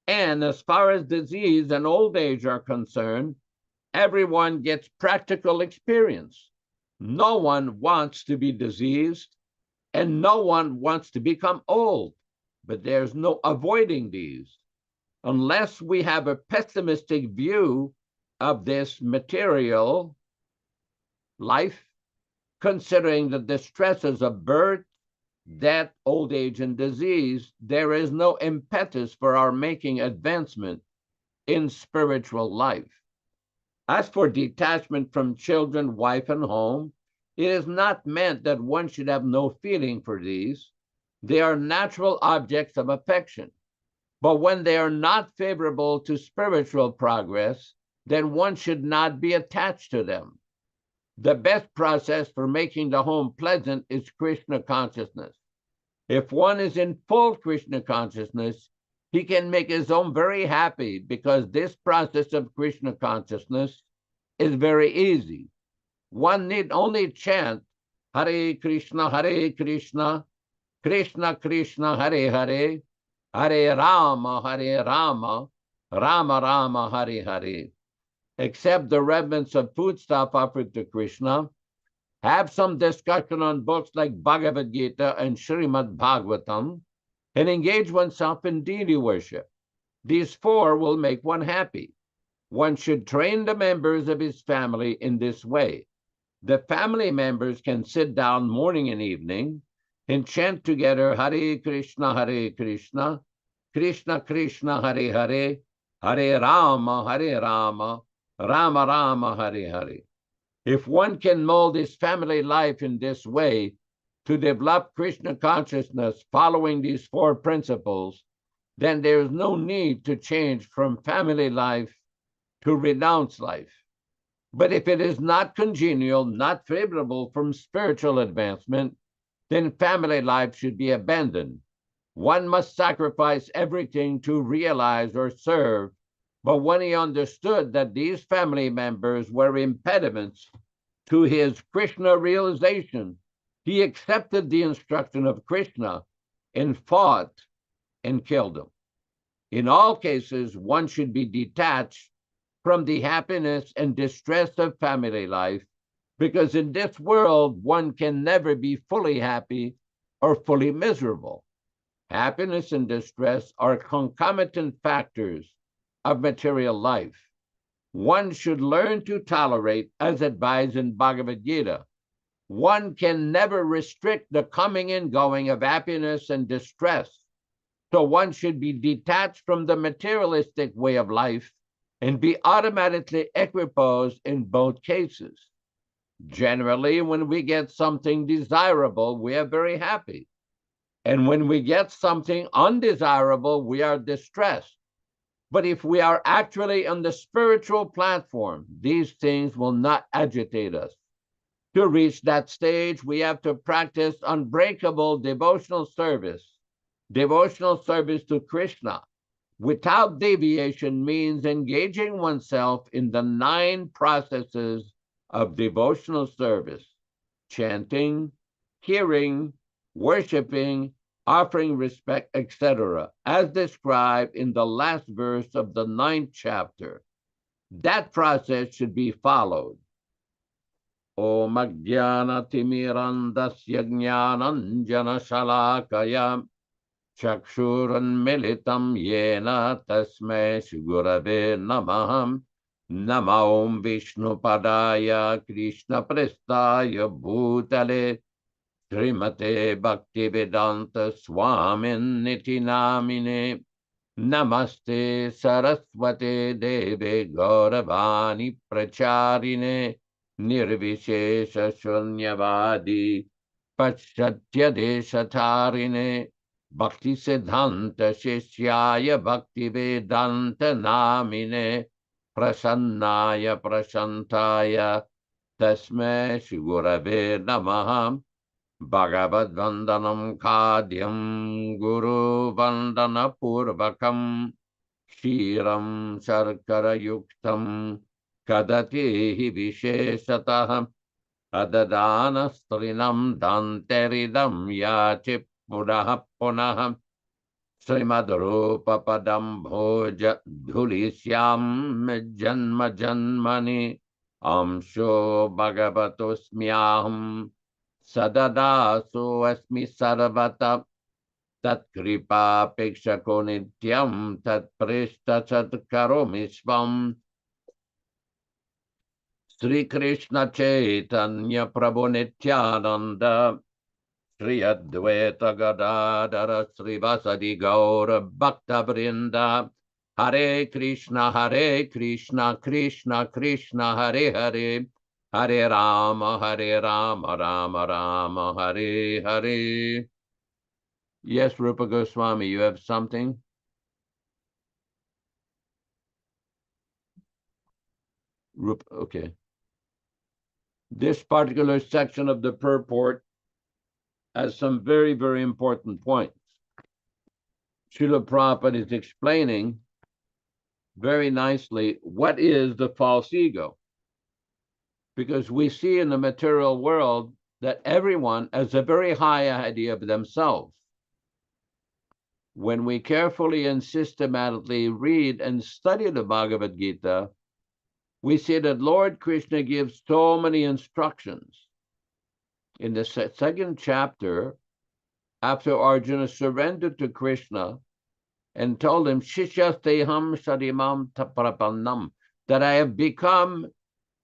And as far as disease and old age are concerned, everyone gets practical experience. No one wants to be diseased, and no one wants to become old, but there's no avoiding these. Unless we have a pessimistic view of this material life, considering the distresses of birth, death, old age, and disease, there is no impetus for our making advancement in spiritual life. As for detachment from children, wife, and home, it is not meant that one should have no feeling for these. They are natural objects of affection. But when they are not favorable to spiritual progress, then one should not be attached to them. The best process for making the home pleasant is Krishna consciousness. If one is in full Krishna consciousness, he can make his home very happy, because this process of Krishna consciousness is very easy. One need only chant Hare Krishna, Krishna Krishna, Hare Hare, Hare Rama, Rama Rama, Hare Hare. Accept the remnants of foodstuff offered to Krishna. Have some discussion on books like Bhagavad Gita and Srimad Bhagavatam, and engage oneself in deity worship. These four will make one happy. One should train the members of his family in this way. The family members can sit down morning and evening and chant together Hare Krishna, Krishna Krishna, Hare Hare, Hare Rama, Rama Rama, Hare Hare. If one can mold his family life in this way to develop Krishna consciousness following these four principles, then there is no need to change from family life to renounced life. But if it is not congenial, not favorable from spiritual advancement, then family life should be abandoned. One must sacrifice everything to realize or serve. But when he understood that these family members were impediments to his Krishna realization, he accepted the instruction of Krishna and fought and killed him. In all cases, one should be detached from the happiness and distress of family life, because in this world, one can never be fully happy or fully miserable. Happiness and distress are concomitant factors of material life. One should learn to tolerate, as advised in Bhagavad Gita. One can never restrict the coming and going of happiness and distress. So one should be detached from the materialistic way of life and be automatically equiposed in both cases. Generally, when we get something desirable, we are very happy. And when we get something undesirable, we are distressed. But if we are actually on the spiritual platform, these things will not agitate us. To reach that stage, we have to practice unbreakable devotional service to Krishna. Without deviation means engaging oneself in the 9 processes of devotional service: chanting, hearing, worshiping, offering respect, etc., as described in the last verse of the 9th chapter. That process should be followed. Om Ajnana Timirandasya Jnananjana Shalakaya Chakshuranmilitam Yena Tasmai Shigurave Namaham Nama Om Vishnu Padaya Krishna Prestaya Bhutale Srimate Bhaktivedanta Swamin Niti Namine Namaste Saraswate Deve Gauravani Pracharine Nirvishesha Shunyavadi Paschatya Deshatarine Bhakti Siddhanta Shishyaya Bhakti Vedanta Namine Prasannaya Prashantaya Tasme Shigurave Namaham Bhagavad Vandanam Khadyam Guru Vandana Purvakam Shiram Sharkara Yuktam Kadatihi Visheshataham Adadana Strinam Danteridam Yachi Punaha Punaham Srimad Rupa Padam Bhoja Dhulisyam Janma Janmani Amsho Bhagavatosmyaham Sadadaso Asmi Sarvata Tat Kripa Pekshako Nityam Tat Prishta Sat Karomi Svam Sri Krishna Chaitanya Prabhu Nityananda Sri Advaita Gadadara Sri Vasadi Gaura Bhakta Vrinda Hare Krishna Krishna Krishna Hare Hare Hare Rama Rama Rama Hare Hare. Yes, Rupa Goswami, you have something? Rupa, okay. This particular section of the purport has some very, very important points. Srila Prabhupada is explaining very nicely what is the false ego. Because we see in the material world that everyone has a very high idea of themselves. When we carefully and systematically read and study the Bhagavad Gita, we see that Lord Krishna gives so many instructions. In the 2nd chapter, after Arjuna surrendered to Krishna and told him, Shishyasteham Shadimam Taprapannam, that I have become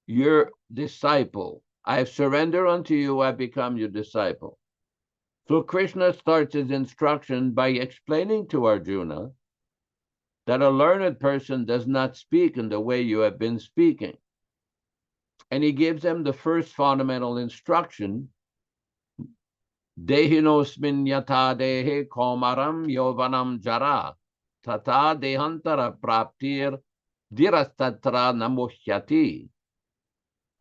your disciple. I have surrendered unto you, I become your disciple. So Krishna starts his instruction by explaining to Arjuna that a learned person does not speak in the way you have been speaking. And he gives them the first fundamental instruction, Dehinosmin yata dehe komaram yovanam jara, tata dehantara praptir dirastatra namuhyati.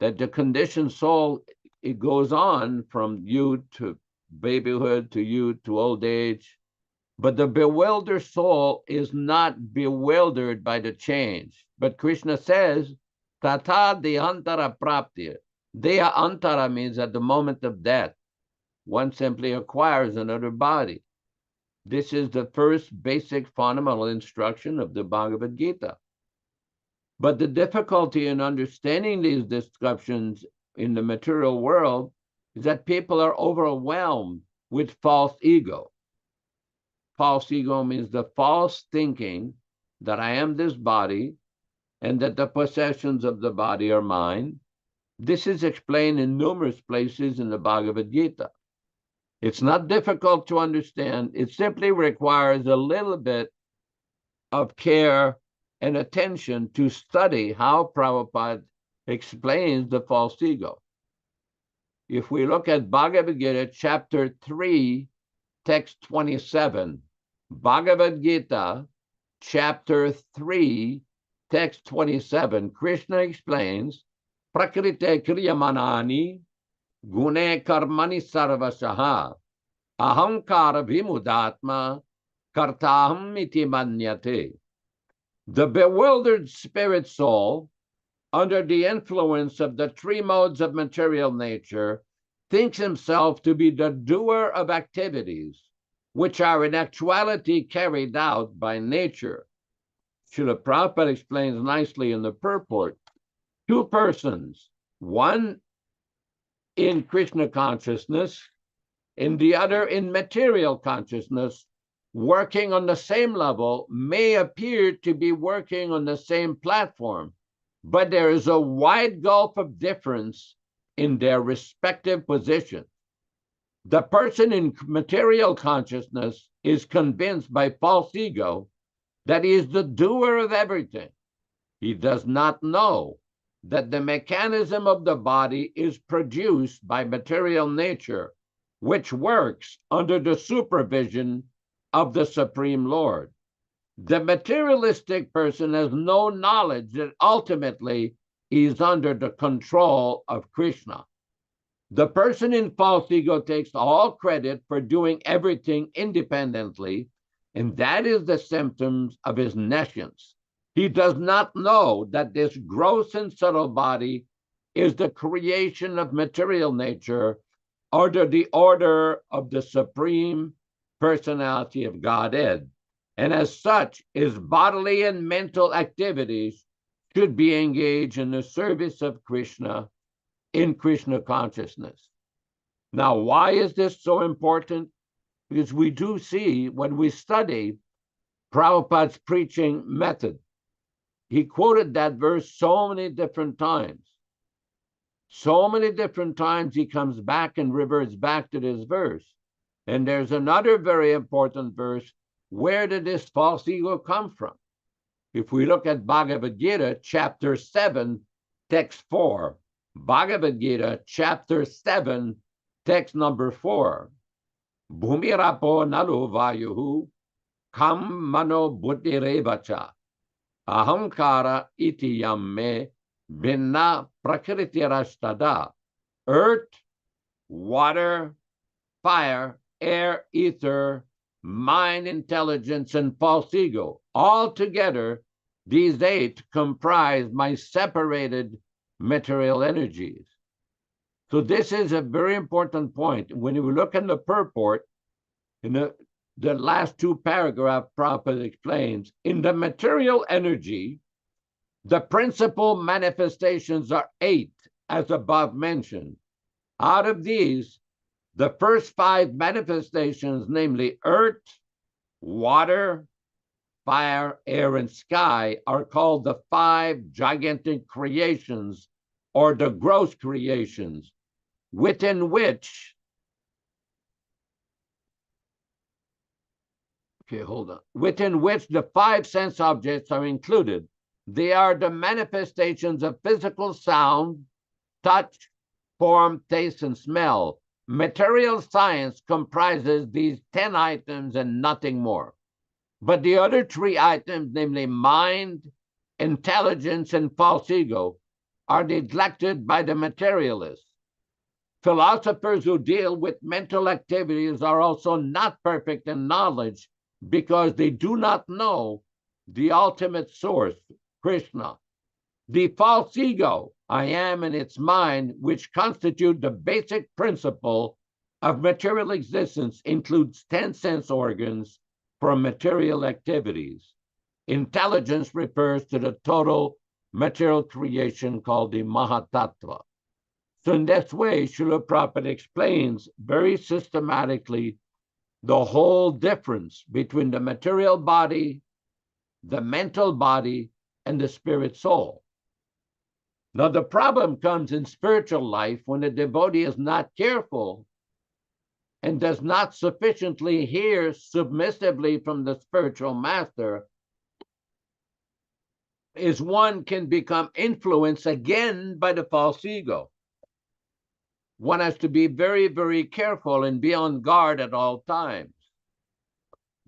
That the conditioned soul, it goes on from youth to babyhood to youth to old age. But the bewildered soul is not bewildered by the change. But Krishna says, Tata dehantara praptir. Dea antara means at the moment of death, one simply acquires another body. This is the first basic fundamental instruction of the Bhagavad Gita. But the difficulty in understanding these descriptions in the material world is that people are overwhelmed with false ego. False ego means the false thinking that I am this body and that the possessions of the body are mine. This is explained in numerous places in the Bhagavad Gita. It's not difficult to understand. It simply requires a little bit of care and attention to study how Prabhupada explains the false ego. If we look at Bhagavad Gita, chapter 3, text 27, Bhagavad Gita, chapter 3, text 27, Krishna explains, Prakrite kriyamanani gune karmani sarvasaha ahankara vimudatma kartaham iti manyate. The bewildered spirit soul, under the influence of the three modes of material nature, thinks himself to be the doer of activities which are in actuality carried out by nature. Srila Prabhupada explains nicely in the purport, two persons, one in Krishna consciousness and the other in material consciousness, working on the same level, may appear to be working on the same platform, but there is a wide gulf of difference in their respective positions. The person in material consciousness is convinced by false ego that he is the doer of everything. He does not know that the mechanism of the body is produced by material nature, which works under the supervision of the Supreme Lord. The materialistic person has no knowledge that ultimately he is under the control of Krishna. The person in false ego takes all credit for doing everything independently, and that is the symptoms of his nescience. He does not know that this gross and subtle body is the creation of material nature under the order of the Supreme Personality of Godhead, and as such, his bodily and mental activities should be engaged in the service of Krishna in Krishna consciousness. Now, why is this so important? Because we do see when we study Prabhupada's preaching method, he quoted that verse so many different times. So many different times he comes back and reverts back to this verse. And there's another very important verse. Where did this false ego come from? If we look at Bhagavad Gita, chapter 7, text 4, Bhagavad Gita, chapter 7, text number 4, Bhumirapo nalu vayuhu kam mano buddhirevacha ahankara iti yamme binna prakritirashtada. Earth, water, fire, air, ether, mind, intelligence, and false ego. All together, these 8 comprise my separated material energies. So this is a very important point. When you look in the purport, in the last 2 paragraphs, Prabhupada explains, in the material energy, the principal manifestations are 8, as above mentioned. Out of these, the first 5 manifestations, namely earth, water, fire, air, and sky, are called the 5 gigantic creations, or the gross creations, within which, within which the 5 sense objects are included. They are the manifestations of physical sound, touch, form, taste, and smell. Material science comprises these 10 items and nothing more. But the other 3 items, namely mind, intelligence, and false ego, are neglected by the materialists. Philosophers who deal with mental activities are also not perfect in knowledge because they do not know the ultimate source, Krishna. The false ego I am and its mind, which constitute the basic principle of material existence, includes 10 sense organs for material activities. Intelligence refers to the total material creation called the Mahatattva. So in this way, Srila Prabhupada explains very systematically the whole difference between the material body, the mental body, and the spirit soul. Now, the problem comes in spiritual life when the devotee is not careful and does not sufficiently hear submissively from the spiritual master, is one can become influenced again by the false ego. One has to be very, very careful and be on guard at all times.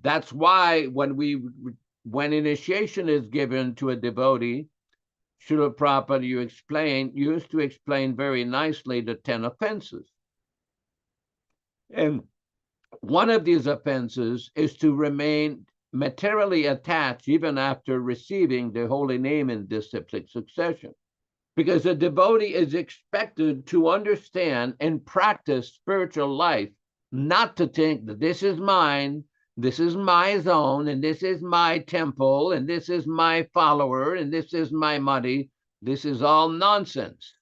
That's why when initiation is given to a devotee, Srila Prabhupada used to explain very nicely the 10 offenses. And one of these offenses is to remain materially attached even after receiving the holy name in disciplic succession. Because a devotee is expected to understand and practice spiritual life, not to think that this is mine, this is my zone, and this is my temple, and this is my follower, and this is my money. This is all nonsense.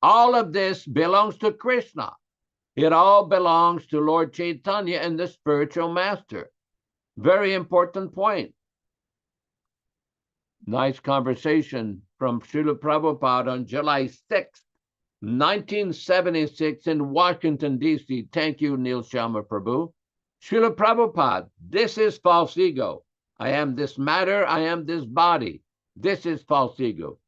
All of this belongs to Krishna. It all belongs to Lord Chaitanya and the spiritual master. Very important point. Nice conversation from Srila Prabhupada on July 6th, 1976 in Washington, D.C. Thank you, Neil Sharma Prabhu. Srila Prabhupada, this is false ego. I am this matter, I am this body. This is false ego.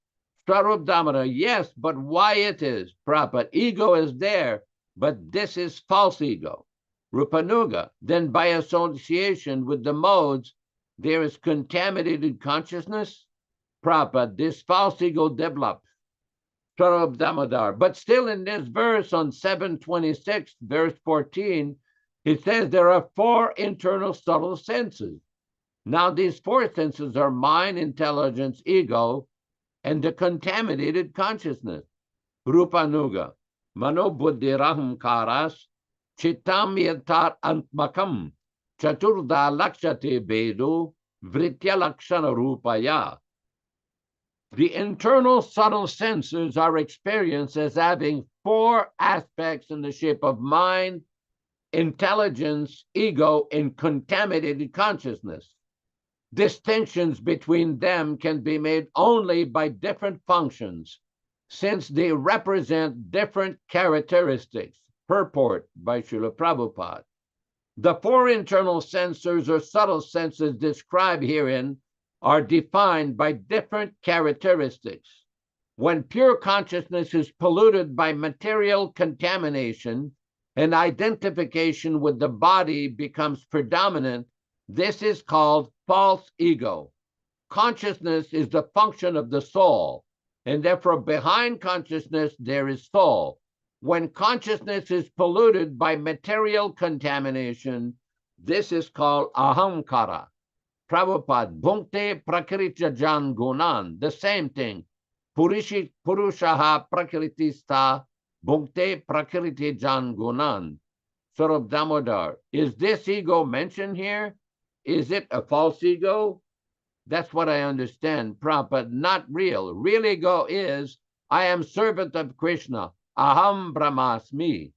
Swarup Damodar, yes, but why it is? Prabhupada, ego is there, but this is false ego. Rupanuga, then by association with the modes, there is contaminated consciousness. Prabhupada, this false ego develops. Swarup Damodar, but still in this verse on 726, verse 14, it says there are 4 internal subtle senses. Now these 4 senses are mind, intelligence, ego, and the contaminated consciousness. Rupanuga, mano buddhi rahamkaras, chittam yatar antmakam, chaturda lakshate vedu, vritya lakshana rupaya. The internal subtle senses are experienced as having 4 aspects in the shape of mind, intelligence, ego, and contaminated consciousness. Distinctions between them can be made only by different functions, since they represent different characteristics. Purport by Srila Prabhupada. The 4 internal senses or subtle senses described herein are defined by different characteristics. When pure consciousness is polluted by material contamination, and identification with the body becomes predominant, this is called false ego. Consciousness is the function of the soul, and therefore behind consciousness there is soul. When consciousness is polluted by material contamination, this is called ahamkara. Prabhupada, bhunkte prakritya jan gunan, the same thing. Purushaha prakritista bhunkte prakriti jan gunan. Swarup Damodar, is this ego mentioned here? Is it a false ego? That's what I understand, Prabhupada, not real. Real ego is, I am servant of Krishna, aham brahmasmi.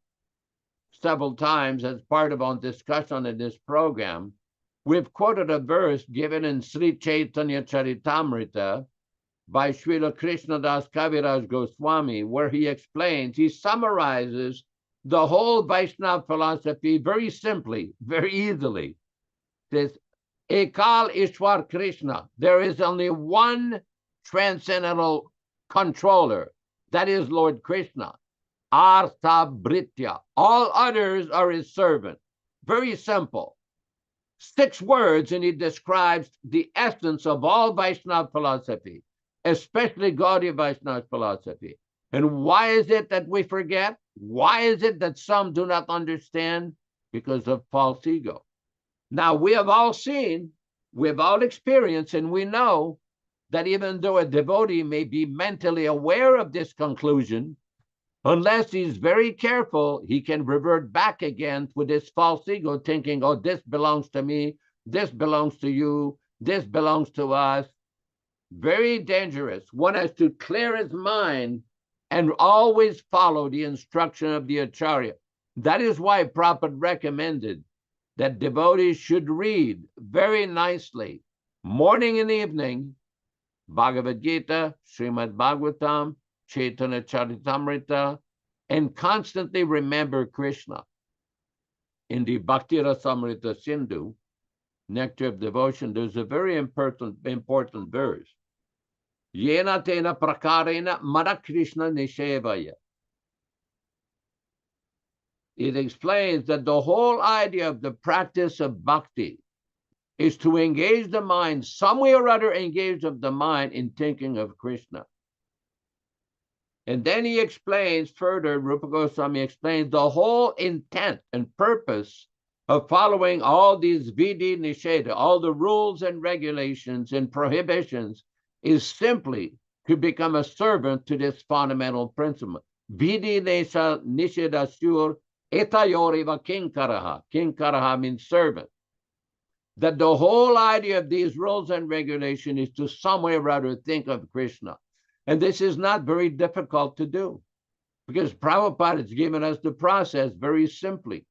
Several times as part of our discussion in this program, we've quoted a verse given in Sri Chaitanya Charitamrita by Srila Krishnadas Kaviraj Goswami, where he explains, he summarizes the whole Vaishnava philosophy very simply, very easily. It says, Ekal Ishwar Krishna, there is only one transcendental controller, that is Lord Krishna. Artha Britya, all others are his servant. Very simple. 6 words, and he describes the essence of all Vaishnava philosophy, especially Gaudiya Vaishnava philosophy. And why is it that we forget? Why is it that some do not understand? Because of false ego. Now, we have all seen, we've all experienced, and we know that even though a devotee may be mentally aware of this conclusion, unless he's very careful, he can revert back again with this false ego, thinking, oh, this belongs to me, this belongs to you, this belongs to us. Very dangerous. One has to clear his mind and always follow the instruction of the Acharya. That is why Prabhupada recommended that devotees should read very nicely, morning and evening, Bhagavad Gita, Srimad Bhagavatam, Chaitanya Charitamrita, and constantly remember Krishna. In the Bhakti Rasamrita Sindhu, Nectar of Devotion, there's a very important verse. Yena tena prakarena mana Krishna nishevaya. It explains that the whole idea of the practice of bhakti is to engage the mind, some way or other engage of the mind in thinking of Krishna. And then he explains further, Rupa Goswami explains the whole intent and purpose of following all these vidhi nisheda, all the rules and regulations and prohibitions, is simply to become a servant to this fundamental principle. Vidhi nisheda sur etayoriva kinkaraha. Kinkaraha means servant. That the whole idea of these rules and regulations is to some way or other think of Krishna. And this is not very difficult to do, because Prabhupada has given us the process very simply.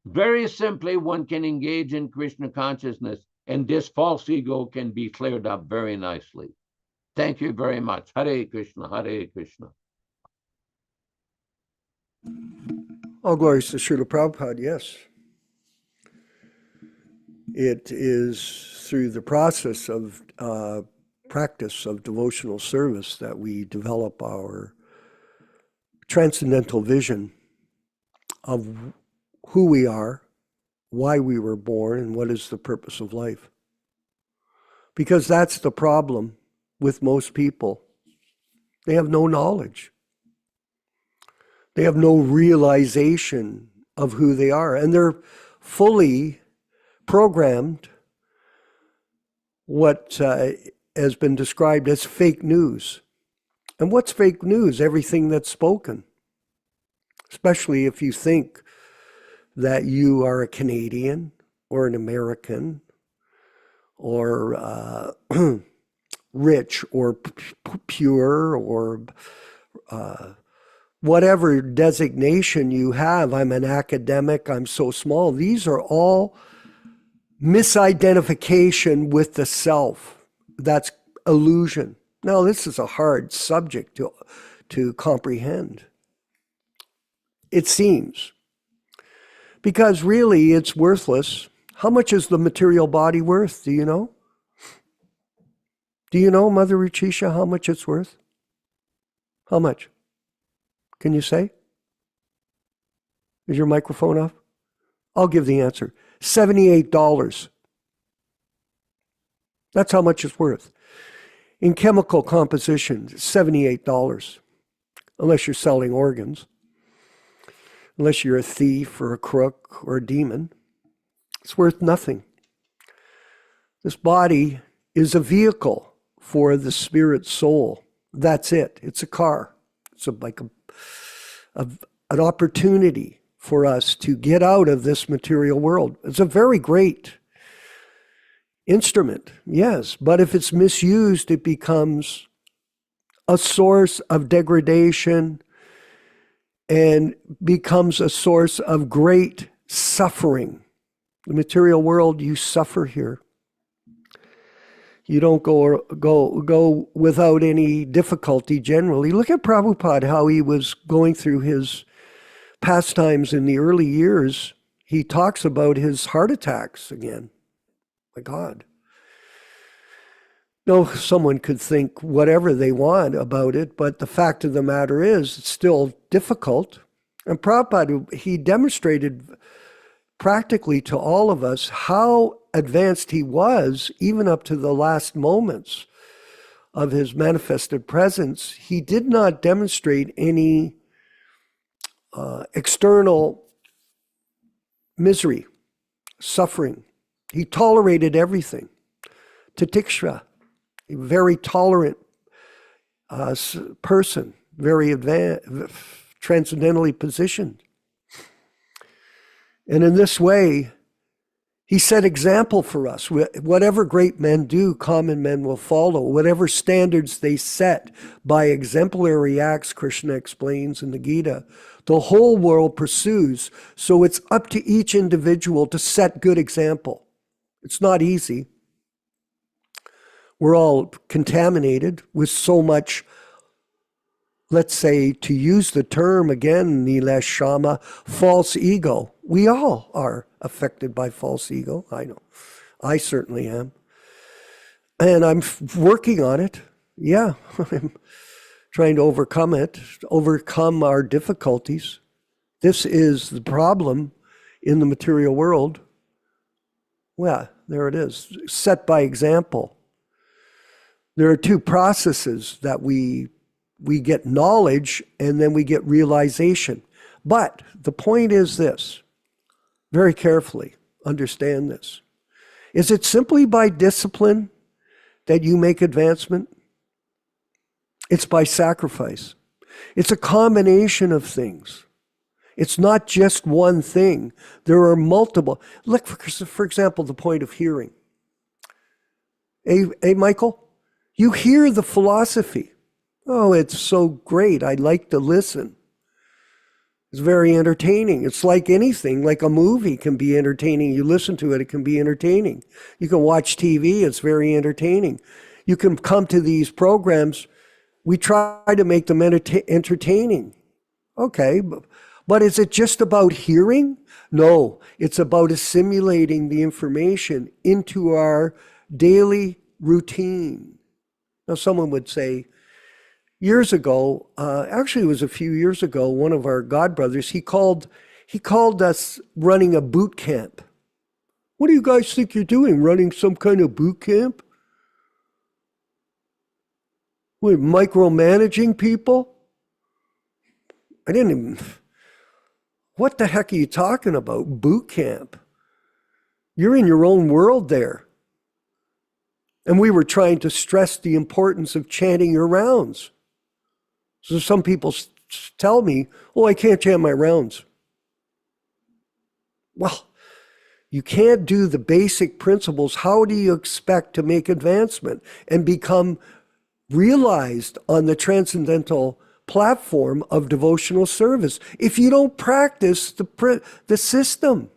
Very simply, one can engage in Krishna consciousness, and this false ego can be cleared up very nicely. Thank you very much. Hare Krishna, Hare Krishna. All glories to Srila Prabhupada, yes. It is through the process of practice of devotional service that we develop our transcendental vision of who we are, why we were born, and what is the purpose of life. Because that's the problem with most people. They have no knowledge. They have no realization of who they are, and they're fully programmed what has been described as fake news. And what's fake news? Everything that's spoken. Especially if you think that you are a Canadian or an American or rich or pure or whatever designation you have. I'm an academic, I'm so small. These are all misidentification with the self. That's illusion. Now, this is a hard subject to comprehend. It seems. Because really, it's worthless. How much is the material body worth? Do you know? Do you know, Mother Ruchisha, how much it's worth? How much? Can you say? Is your microphone off? I'll give the answer. $78. That's how much it's worth. In chemical composition, $78. Unless you're selling organs. Unless you're a thief or a crook or a demon. It's worth nothing. This body is a vehicle for the spirit soul. That's it. It's a car. It's like an opportunity for us to get out of this material world. It's a very great instrument, yes, but if it's misused, it becomes a source of degradation and becomes a source of great suffering. The material world, you suffer here. You don't go without any difficulty generally. Look at Prabhupada, how he was going through his pastimes in the early years. He talks about his heart attacks again. My God. No, someone could think whatever they want about it, but the fact of the matter is, it's still difficult. And Prabhupada, he demonstrated practically to all of us how advanced he was, even up to the last moments of his manifested presence. He did not demonstrate any external misery, suffering. He tolerated everything. Titiksha. a very tolerant person, very transcendentally positioned. And in this way, he set example for us. Whatever great men do, common men will follow. Whatever standards they set by exemplary acts, Krishna explains in the Gita, the whole world pursues. So it's up to each individual to set good example. It's not easy. We're all contaminated with so much, let's say, to use the term again, Nilesh Sharma, false ego. We all are affected by false ego. I know. I certainly am. And I'm working on it. Yeah, I'm trying to overcome it, overcome our difficulties. This is the problem in the material world. Well, there it is, set by example. There are two processes that we get knowledge and then we get realization. But the point is this, very carefully understand this. Is it simply by discipline that you make advancement? It's by sacrifice. It's a combination of things. It's not just one thing. There are multiple. Look, for example, the point of hearing. Hey, Michael? You hear the philosophy. Oh, it's so great. I like to listen. It's very entertaining. It's like anything, like a movie can be entertaining. You listen to it, it can be entertaining. You can watch TV, it's very entertaining. You can come to these programs. We try to make them entertaining. Okay, but is it just about hearing? No, it's about assimilating the information into our daily routine. Now, someone would say, years ago, actually it was a few years ago, one of our godbrothers, he called us running a boot camp. What do you guys think you're doing, running some kind of boot camp? We're micromanaging people? I didn't even, what the heck are you talking about, boot camp? You're in your own world there. And we were trying to stress the importance of chanting your rounds. So some people tell me, oh, I can't chant my rounds. Well, you can't do the basic principles. How do you expect to make advancement and become realized on the transcendental platform of devotional service if you don't practice the system?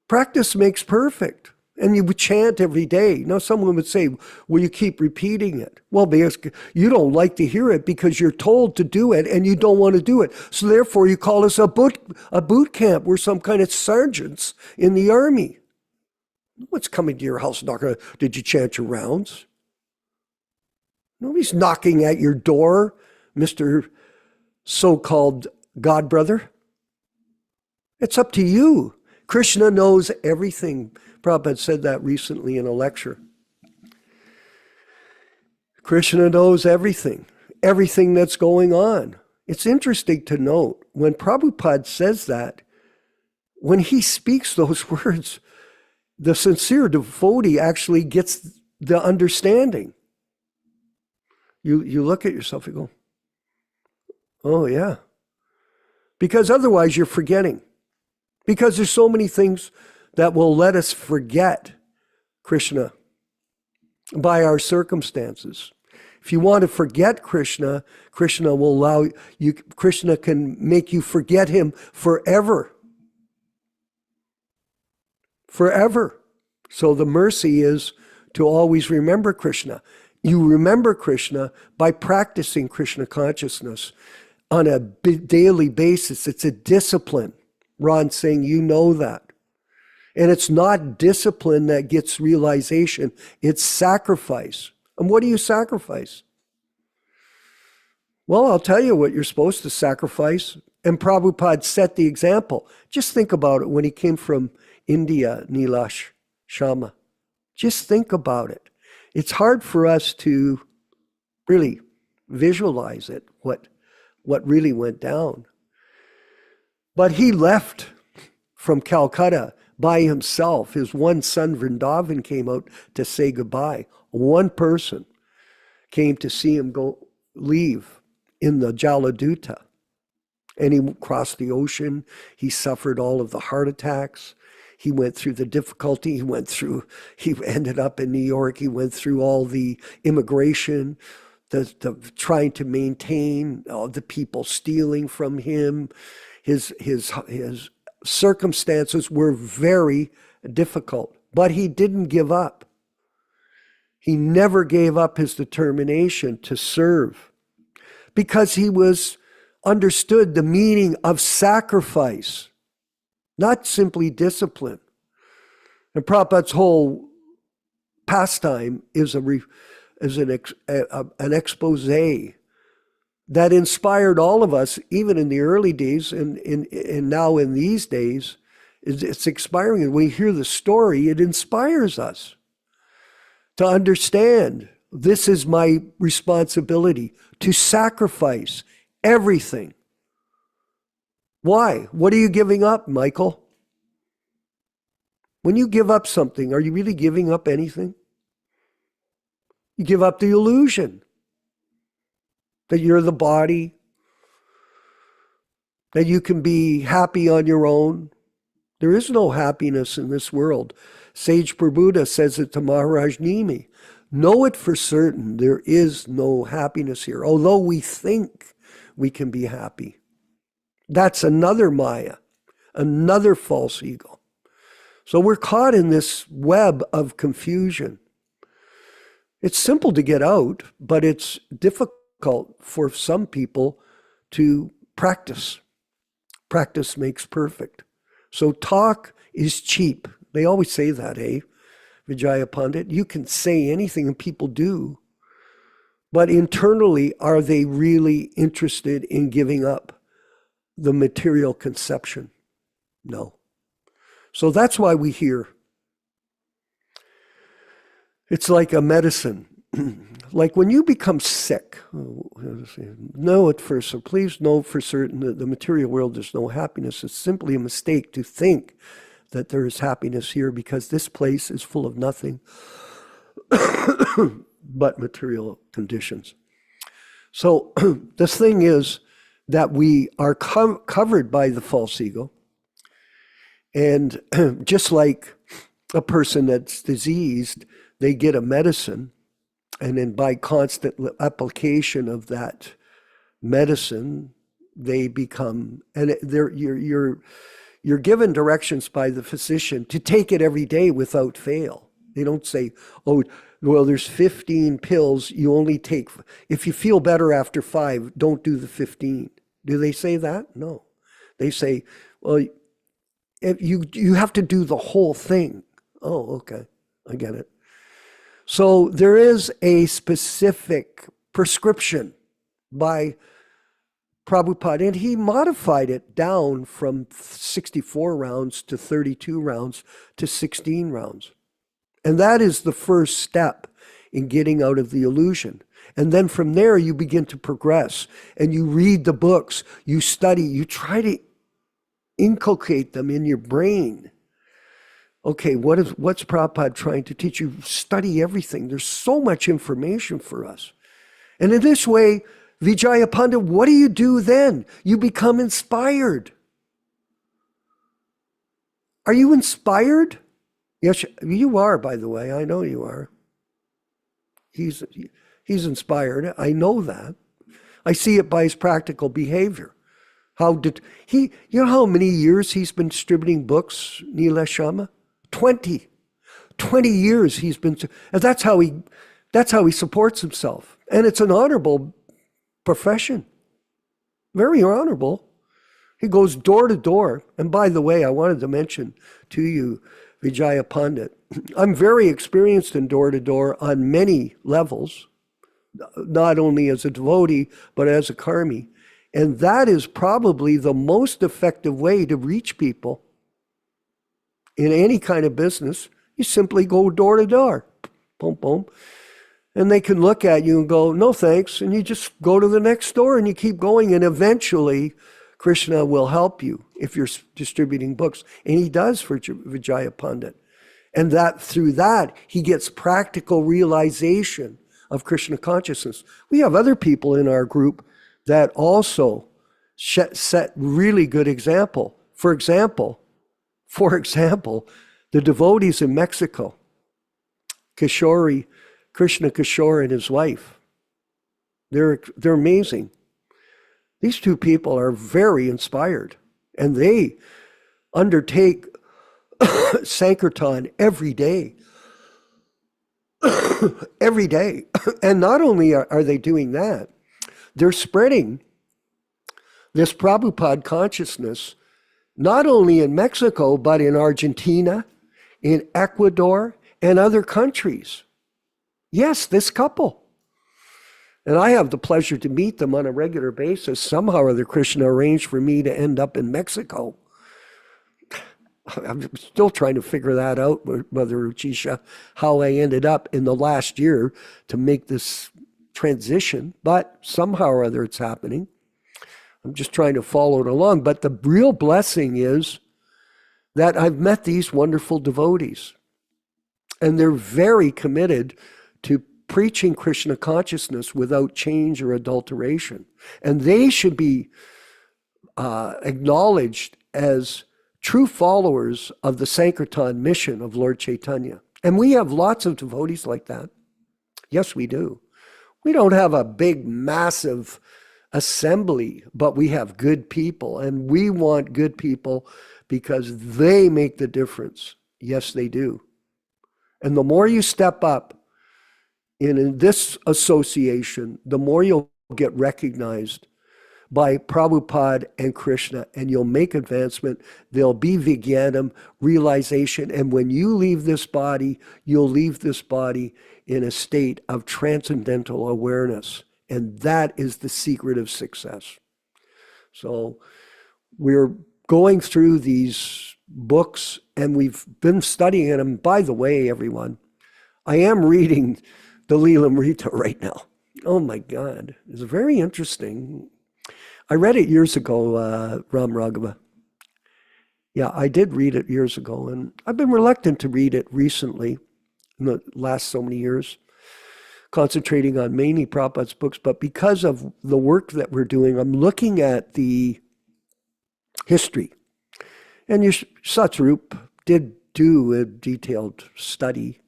Practice makes perfect. And you would chant every day. Now, someone would say, well, you keep repeating it. Well, because you don't like to hear it because you're told to do it and you don't want to do it. So therefore, you call us a boot camp. We're some kind of sergeants in the army. What's coming to your house? Did you chant your rounds? Nobody's knocking at your door, Mr. So-called Godbrother. It's up to you. Krishna knows everything. Prabhupada said that recently in a lecture. Krishna knows everything that's going on. It's interesting to note, when Prabhupada says that, when he speaks those words, the sincere devotee actually gets the understanding. You look at yourself and go, oh yeah. Because otherwise you're forgetting. Because there's so many things that will let us forget Krishna by our circumstances. If you want to forget Krishna, Krishna will allow you, Krishna can make you forget him forever. Forever. So the mercy is to always remember Krishna. You remember Krishna by practicing Krishna consciousness on a daily basis. It's a discipline. Ron saying, you know that. And it's not discipline that gets realization. It's sacrifice. And what do you sacrifice? Well, I'll tell you what you're supposed to sacrifice. And Prabhupada set the example. Just think about it when he came from India, Nilesh Sharma. Just think about it. It's hard for us to really visualize it, what really went down. But he left from Calcutta by himself. His one son, Vrindavan, came out to say goodbye. One person came to see him leave in the Jaladuta. And he crossed the ocean. He suffered all of the heart attacks. He went through the difficulty. He ended up in New York. He went through all the immigration, the trying to maintain the people stealing from him. His circumstances were very difficult, but he didn't give up. He never gave up his determination to serve because he understood the meaning of sacrifice, not simply discipline. And Prabhupada's whole pastime is an expose that inspired all of us, even in the early days and now in these days. It's inspiring. And when we hear the story, it inspires us to understand this is my responsibility to sacrifice everything. Why? What are you giving up, Michael? When you give up something, are you really giving up anything? You give up the illusion that you're the body, that you can be happy on your own. There is no happiness in this world. Sage Prabhupada says it to Maharaj Nimi. Know it for certain, there is no happiness here, although we think we can be happy. That's another Maya, another false ego. So we're caught in this web of confusion. It's simple to get out, but it's difficult for some people to practice. Practice makes perfect. So talk is cheap. They always say that, eh? Vijaya Pandit, you can say anything and people do. But internally, are they really interested in giving up the material conception? No. So that's why we hear. It's like a medicine. Like when you become sick, know it for certain. Please know for certain that the material world there's no happiness. It's simply a mistake to think that there is happiness here because this place is full of nothing but material conditions. So the thing is that we are covered by the false ego. And just like a person that's diseased, they get a medicine, and then by constant application of that medicine, they become, and you're given directions by the physician to take it every day without fail. They don't say, oh, well, there's 15 pills, you only take, if you feel better after 5, don't do the 15. Do they say that? No. They say, well, if you have to do the whole thing. Oh, okay, I get it. So there is a specific prescription by Prabhupada, and he modified it down from 64 rounds to 32 rounds to 16 rounds. And that is the first step in getting out of the illusion. And then from there, you begin to progress, and you read the books, you study, you try to inculcate them in your brain. Okay, what's Prabhupada trying to teach you? Study everything. There's so much information for us. And in this way, Vijaya Pandit, what do you do then? You become inspired. Are you inspired? Yes, you are, by the way. I know you are. He's inspired. I know that. I see it by his practical behavior. You know how many years he's been distributing books, Neela Shama? 20 years he's been, and that's how he supports himself. And it's an honorable profession. Very honorable. He goes door to door. And by the way, I wanted to mention to you, Vijaya Pandit, I'm very experienced in door to door on many levels, not only as a devotee, but as a karmi. And that is probably the most effective way to reach people in any kind of business. You simply go door to door, boom, boom. And they can look at you and go, no thanks. And you just go to the next door and you keep going. And eventually, Krishna will help you if you're distributing books. And he does for Vijaya Pandit. And that through that, he gets practical realization of Krishna consciousness. We have other people in our group that also set really good example. For example, the devotees in Mexico, Krishna Kishore and his wife, they're amazing. These two people are very inspired, and they undertake Sankirtan every day. Every day. And not only are they doing that, they're spreading this Prabhupada consciousness not only in Mexico, but in Argentina, in Ecuador, and other countries. Yes, this couple. And I have the pleasure to meet them on a regular basis. Somehow or other, Krishna arranged for me to end up in Mexico. I'm still trying to figure that out, Mother Ruchisha, how I ended up in the last year to make this transition. But somehow or other, it's happening. I'm just trying to follow it along. But the real blessing is that I've met these wonderful devotees. And they're very committed to preaching Krishna consciousness without change or adulteration. And they should be acknowledged as true followers of the Sankirtan mission of Lord Chaitanya. And we have lots of devotees like that. Yes, we do. We don't have a big, massive assembly, but we have good people. And we want good people because they make the difference. Yes, they do. And the more you step up in this association, the more you'll get recognized by Prabhupada and Krishna, and you'll make advancement. There'll be Vijnanam, realization, and when you leave this body, you'll leave this body in a state of transcendental awareness, and that is the secret of success. So we're going through these books, and we've been studying them. By the way, everyone, I am reading the Lilamrita right now. Oh my God, it's very interesting. I read it years ago, Ram Raghava. Yeah, I did read it years ago, and I've been reluctant to read it recently, in the last so many years, concentrating on mainly Prabhupada's books, but because of the work that we're doing, I'm looking at the history. And Satsarup did do a detailed study.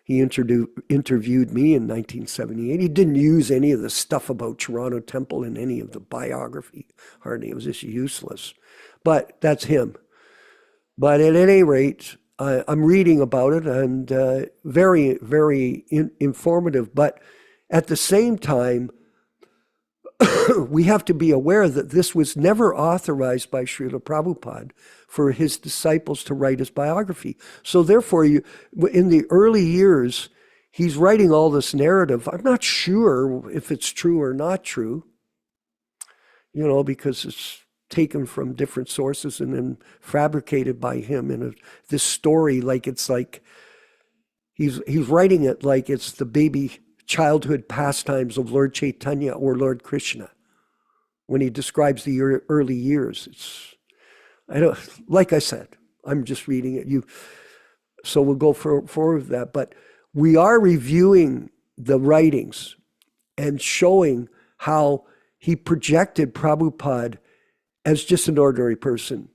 He interviewed me in 1978. He didn't use any of the stuff about Toronto Temple in any of the biography. Hardly. It was just useless. But that's him. But at any rate, I'm reading about it, and very, very informative. But at the same time, we have to be aware that this was never authorized by Srila Prabhupada for his disciples to write his biography. So therefore, in the early years, he's writing all this narrative. I'm not sure if it's true or not true, because it's taken from different sources and then fabricated by him in this story, like he's writing it like it's the baby childhood pastimes of Lord Chaitanya or Lord Krishna. When he describes the early years, like I said, I'm just reading it. So we'll go forward with that. But we are reviewing the writings and showing how he projected Prabhupada as just an ordinary person.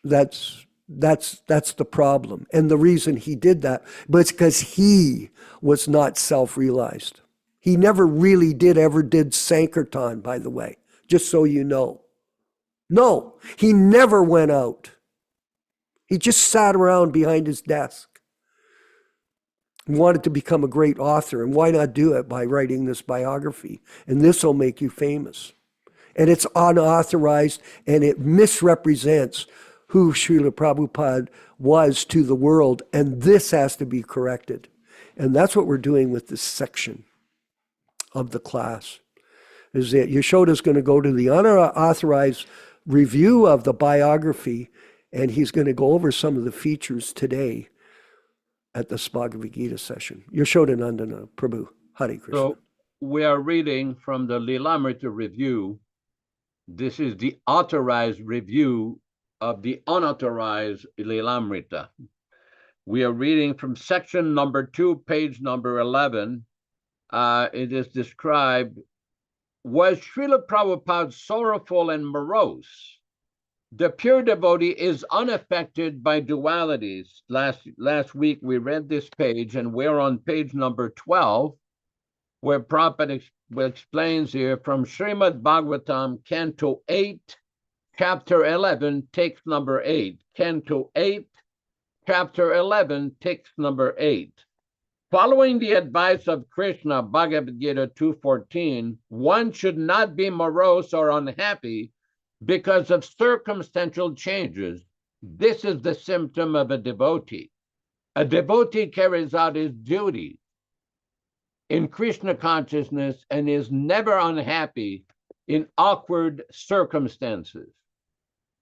That's the problem. And the reason he did that, but it's because he was not self-realized. He never really ever did Sankirtan, by the way, just so you know. No, he never went out. He just sat around behind his desk. He wanted to become a great author, and why not do it by writing this biography? And this will make you famous. And it's unauthorized, and it misrepresents who Srila Prabhupada was to the world, and this has to be corrected. And that's what we're doing with this section of the class, is that Yashoda's going to go to the unauthorized review of the biography, and he's going to go over some of the features today at this Bhagavad Gita session. Yashoda Nandana Prabhu, Hare Krishna. So we are reading from the Lilamrita Review, This is the authorized review of the unauthorized Lilamrita. We are reading from section number 2, page number 11. It is described, was Srila Prabhupada sorrowful and morose? The pure devotee is unaffected by dualities. Last week we read this page, and we're on page number 12, where Prabhupada explains here from Srimad Bhagavatam, Canto 8, Chapter 11, text number 8. Canto 8, Chapter 11, text number 8. Following the advice of Krishna, Bhagavad Gita 2:14, one should not be morose or unhappy because of circumstantial changes. This is the symptom of a devotee. A devotee carries out his duty in Krishna consciousness and is never unhappy in awkward circumstances.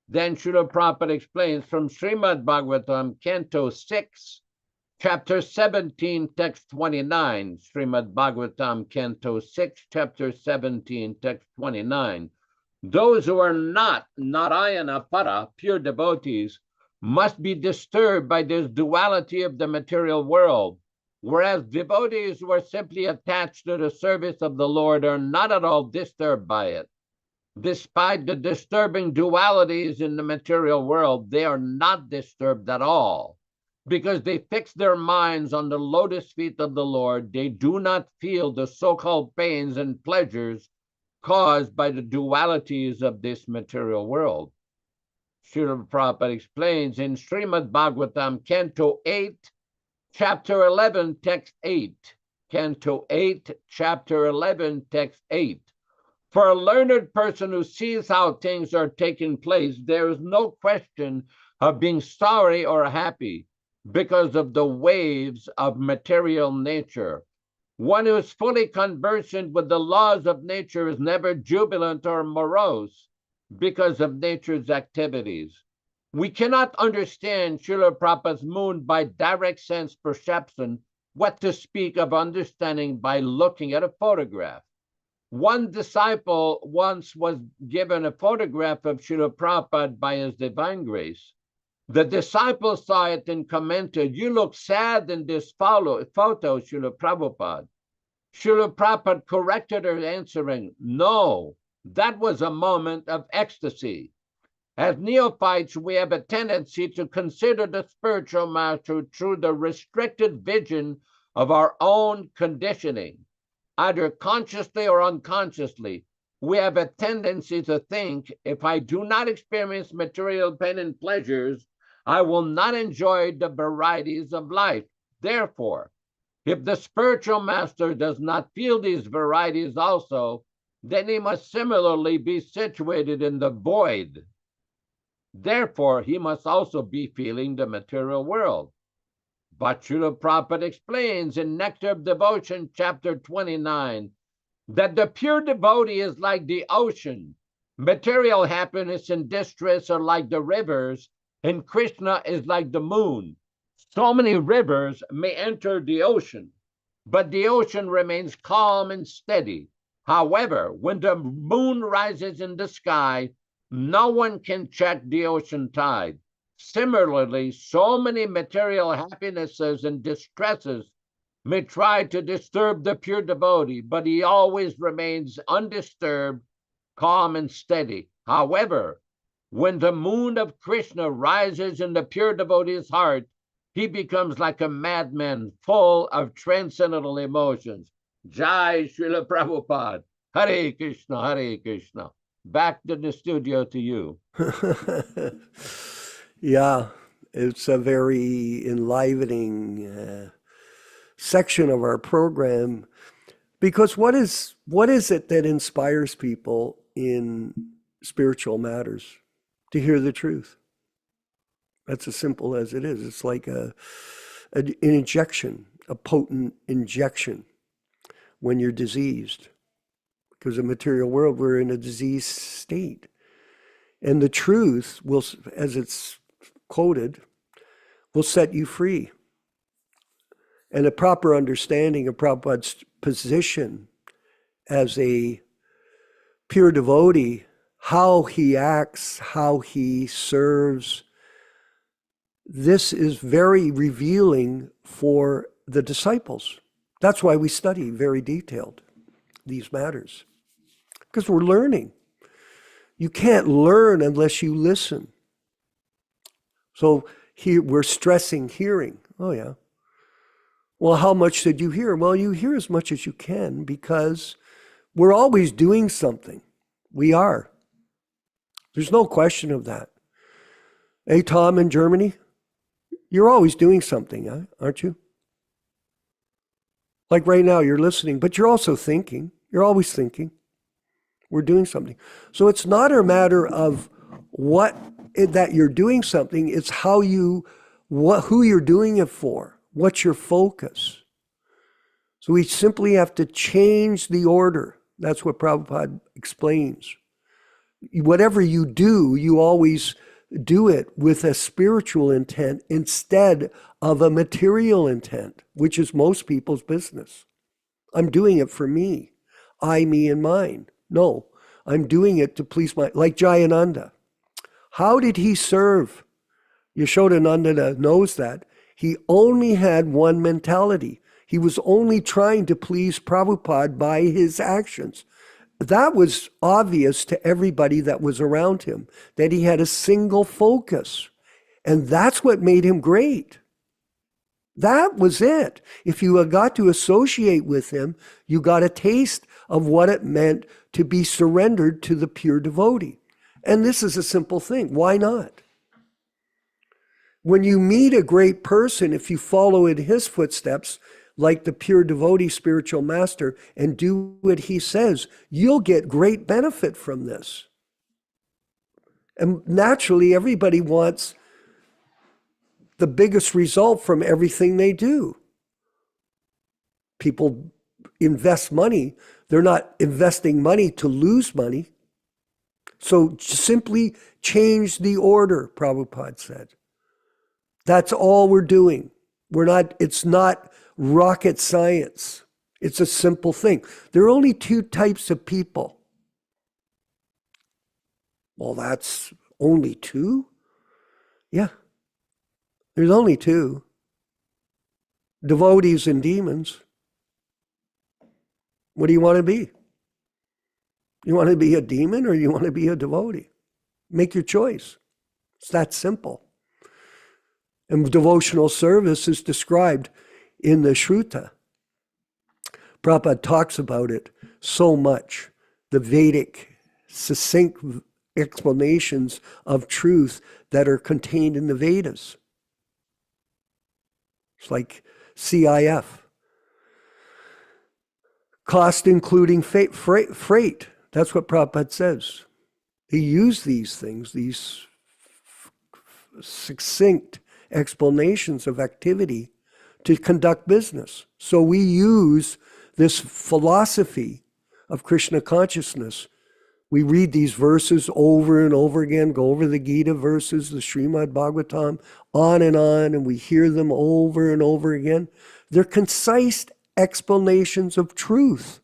Then Srila Prabhupada explains from Srimad Bhagavatam, Canto 6, Chapter 17, text 29, Srimad Bhagavatam, Canto 6, Chapter 17, text 29. Those who are not Narayana Para, pure devotees, must be disturbed by this duality of the material world, whereas devotees who are simply attached to the service of the Lord are not at all disturbed by it. Despite the disturbing dualities in the material world, they are not disturbed at all. Because they fix their minds on the lotus feet of the Lord, they do not feel the so-called pains and pleasures caused by the dualities of this material world. Srila Prabhupada explains in Srimad Bhagavatam, Canto 8, Chapter 11, text 8. Canto 8, Chapter 11, text 8. For a learned person who sees how things are taking place, there is no question of being sorry or happy because of the waves of material nature. One who is fully conversant with the laws of nature is never jubilant or morose because of nature's activities. We cannot understand Srila Prabhupada's mood by direct sense perception, what to speak of understanding by looking at a photograph. One disciple once was given a photograph of Srila Prabhupada by His Divine Grace. The disciple saw it and commented, "You look sad in this photo, Srila Prabhupada." Srila Prabhupada corrected her, answering, "No, that was a moment of ecstasy." As neophytes, we have a tendency to consider the spiritual master through the restricted vision of our own conditioning. Either consciously or unconsciously, we have a tendency to think, if I do not experience material pain and pleasures, I will not enjoy the varieties of life. Therefore, if the spiritual master does not feel these varieties also, then he must similarly be situated in the void. Therefore, he must also be feeling the material world. But Srila Prabhupada explains in Nectar of Devotion, chapter 29, that the pure devotee is like the ocean. Material happiness and distress are like the rivers, and Krishna is like the moon. So many rivers may enter the ocean, but the ocean remains calm and steady. However, when the moon rises in the sky, no one can check the ocean tide. Similarly, so many material happinesses and distresses may try to disturb the pure devotee, but he always remains undisturbed, calm, and steady. However, when the moon of Krishna rises in the pure devotee's heart, he becomes like a madman, full of transcendental emotions. Jai Srila Prabhupada. Hare Krishna, Hare Krishna. Back to the studio to you. Yeah, it's a very enlivening section of our program, because what is it that inspires people in spiritual matters? To hear the truth. That's as simple as it is. It's like an injection, a potent injection when you're diseased. Because in the material world, we're in a diseased state. And the truth will, as it's quoted, will set you free. And a proper understanding of Prabhupada's position as a pure devotee, how he acts, how he serves. This is very revealing for the disciples. That's why we study very detailed these matters, because we're learning. You can't learn unless you listen. So here we're stressing hearing. Oh, yeah. Well, how much did you hear? Well, you hear as much as you can because we're always doing something. We are. There's no question of that. Hey, Tom, in Germany, you're always doing something, aren't you? Like right now, you're listening, but you're also thinking. You're always thinking. We're doing something. So it's not a matter of that you're doing something. It's who you're doing it for. What's your focus? So we simply have to change the order. That's what Prabhupada explains. Whatever you do, you always do it with a spiritual intent instead of a material intent, which is most people's business. I'm doing it for me. I, me, and mine. No, I'm doing it to please like Jayananda. How did he serve? Yashodananda knows that. He only had one mentality. He was only trying to please Prabhupada by his actions. That was obvious to everybody that was around him, that he had a single focus. And that's what made him great. That was it. If you got to associate with him, you got a taste of what it meant to be surrendered to the pure devotee. And this is a simple thing. Why not? When you meet a great person, if you follow in his footsteps, like the pure devotee spiritual master, and do what he says, you'll get great benefit from this. And naturally, everybody wants the biggest result from everything they do. People invest money. They're not investing money to lose money. So simply change the order, Prabhupada said. That's all we're doing. It's not rocket science. It's a simple thing. There are only two types of people. Well, that's only two? Yeah. There's only two. Devotees and demons. What do you want to be? You want to be a demon or you want to be a devotee? Make your choice. It's that simple. And devotional service is described in the Shruta. Prabhupada talks about it so much. The Vedic, succinct explanations of truth that are contained in the Vedas. It's like CIF. Cost including freight. That's what Prabhupada says. He used these things, these succinct explanations of activity to conduct business. So we use this philosophy of Krishna consciousness. We read these verses over and over again, go over the Gita verses, the Srimad Bhagavatam, on, and we hear them over and over again. They're concise explanations of truth.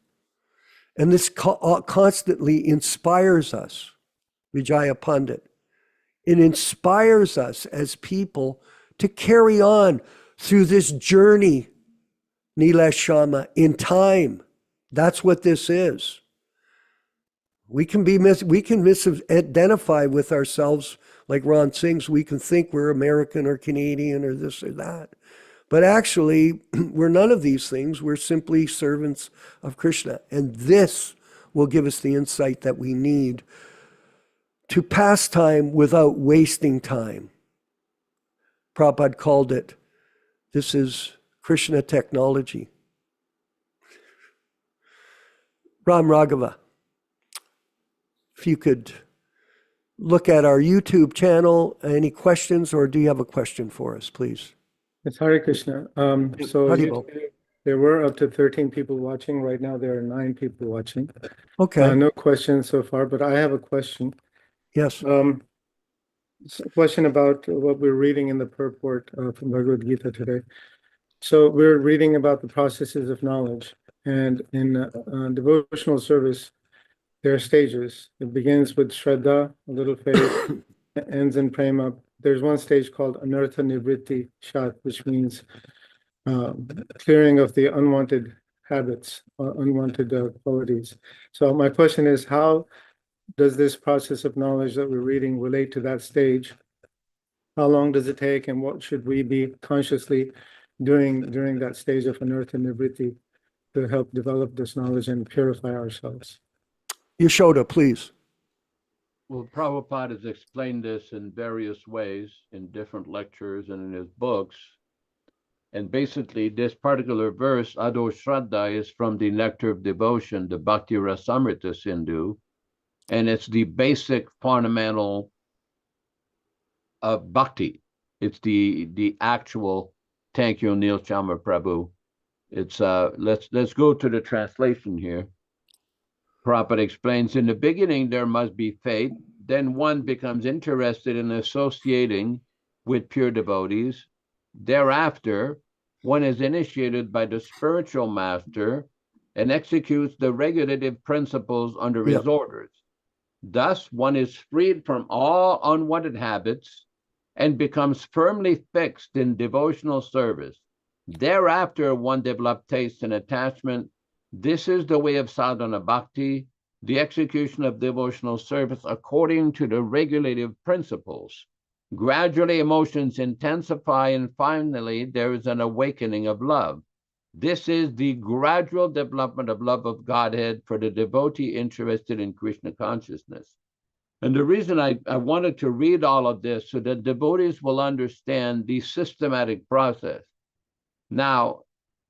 And this constantly inspires us, Vijaya Pandit. It inspires us as people to carry on through this journey, Nilesh Sharma, in time. That's what this is. We can misidentify with ourselves like Ron Singh's. We can think we're American or Canadian or this or that. But actually, we're none of these things. We're simply servants of Krishna. And this will give us the insight that we need to pass time without wasting time. Prabhupada called it, this is Krishna technology. Ram Raghava, if you could look at our YouTube channel, any questions, or do you have a question for us, please? It's Hare Krishna. So Haribol. there were up to 13 people watching. Right now, there are 9 people watching. Okay. No questions so far, but I have a question. Yes. It's a question about what we're reading in the purport from Bhagavad Gita today. So we're reading about the processes of knowledge. And in devotional service, there are stages. It begins with Shraddha, a little faith, ends in Prema. There's one stage called Anartha Nivritti Shat, which means clearing of the unwanted habits, unwanted qualities. So my question is, how does this process of knowledge that we're reading relate to that stage? How long does it take, and what should we be consciously doing during that stage of Anartha Nivritti to help develop this knowledge and purify ourselves? Yashoda, please. Well, Prabhupada has explained this in various ways in different lectures and in his books. And basically, this particular verse, Ado Shraddha, is from the Nectar of Devotion, the Bhakti Rasamrita Sindhu. And it's the basic fundamental of bhakti. It's the actual, thank you, Neil Chandra Prabhu. It's let's go to the translation here. Prabhupada explains, in the beginning, there must be faith. Then one becomes interested in associating with pure devotees. Thereafter, one is initiated by the spiritual master and executes the regulative principles under his orders. Thus, one is freed from all unwanted habits and becomes firmly fixed in devotional service. Thereafter, one develops taste and attachment. This is the way of sadhana bhakti, the execution of devotional service according to the regulative principles. Gradually, emotions intensify, and finally, there is an awakening of love. This is the gradual development of love of Godhead for the devotee interested in Krishna consciousness. And the reason I wanted to read all of this so that devotees will understand the systematic process. Now,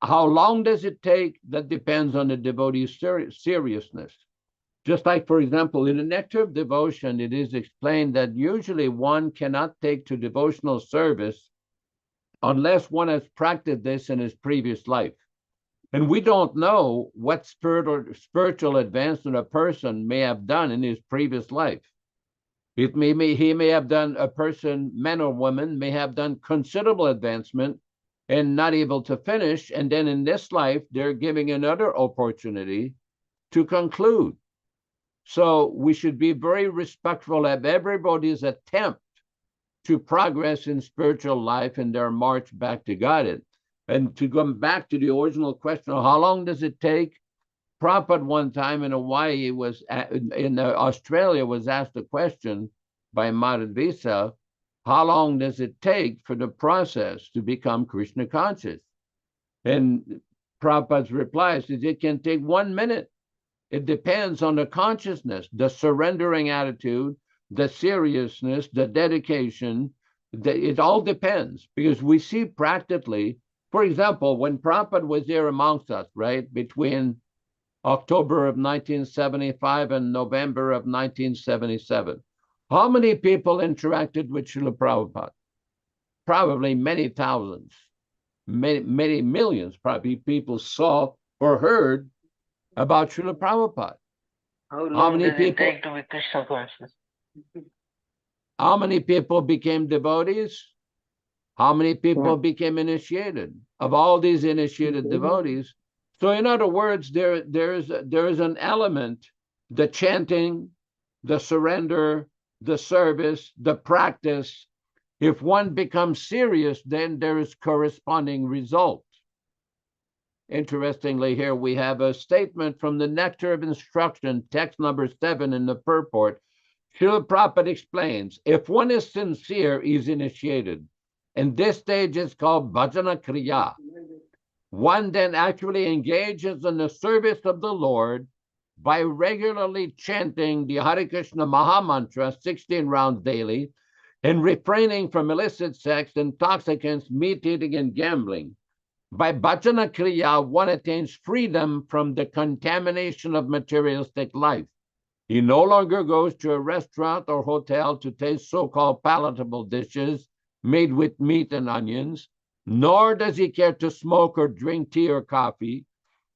how long does it take? That depends on the devotee's seriousness. Just like, for example, in the Nectar of Devotion, it is explained that usually one cannot take to devotional service unless one has practiced this in his previous life. And we don't know what spiritual advancement a person may have done in his previous life. He may have done, a person, man or woman, may have done considerable advancement and not able to finish. And then in this life, they're giving another opportunity to conclude. So we should be very respectful of everybody's attempt to progress in spiritual life and their march back to Godhead. And to come back to the original question of how long does it take? Prabhupada one time in Hawaii in Australia was asked a question by Madhavisa, how long does it take for the process to become Krishna conscious? And Prabhupada's reply is, it can take 1 minute. It depends on the consciousness, the surrendering attitude, the seriousness, the dedication. It all depends, because we see practically, for example, when Prabhupada was there amongst us, right, between October of 1975 and November of 1977, how many people interacted with Srila Prabhupada? Probably many thousands, many millions, probably people saw or heard about Srila Prabhupada. How many people take to be Krishna conscious? How many people became devotees? How many people became initiated? Of all these initiated devotees. So in other words, there is an element, the chanting, the surrender, the service, the practice. If one becomes serious, then there is corresponding result. Interestingly, here we have a statement from the Nectar of Instruction, text number 7 in the purport. Srila Prabhupada explains, if one is sincere, he's initiated. And this stage is called bhajana kriya. One then actually engages in the service of the Lord by regularly chanting the Hare Krishna Maha Mantra 16 rounds daily and refraining from illicit sex, intoxicants, meat eating, and gambling. By bhajana kriya, one attains freedom from the contamination of materialistic life. He no longer goes to a restaurant or hotel to taste so-called palatable dishes made with meat and onions, nor does he care to smoke or drink tea or coffee.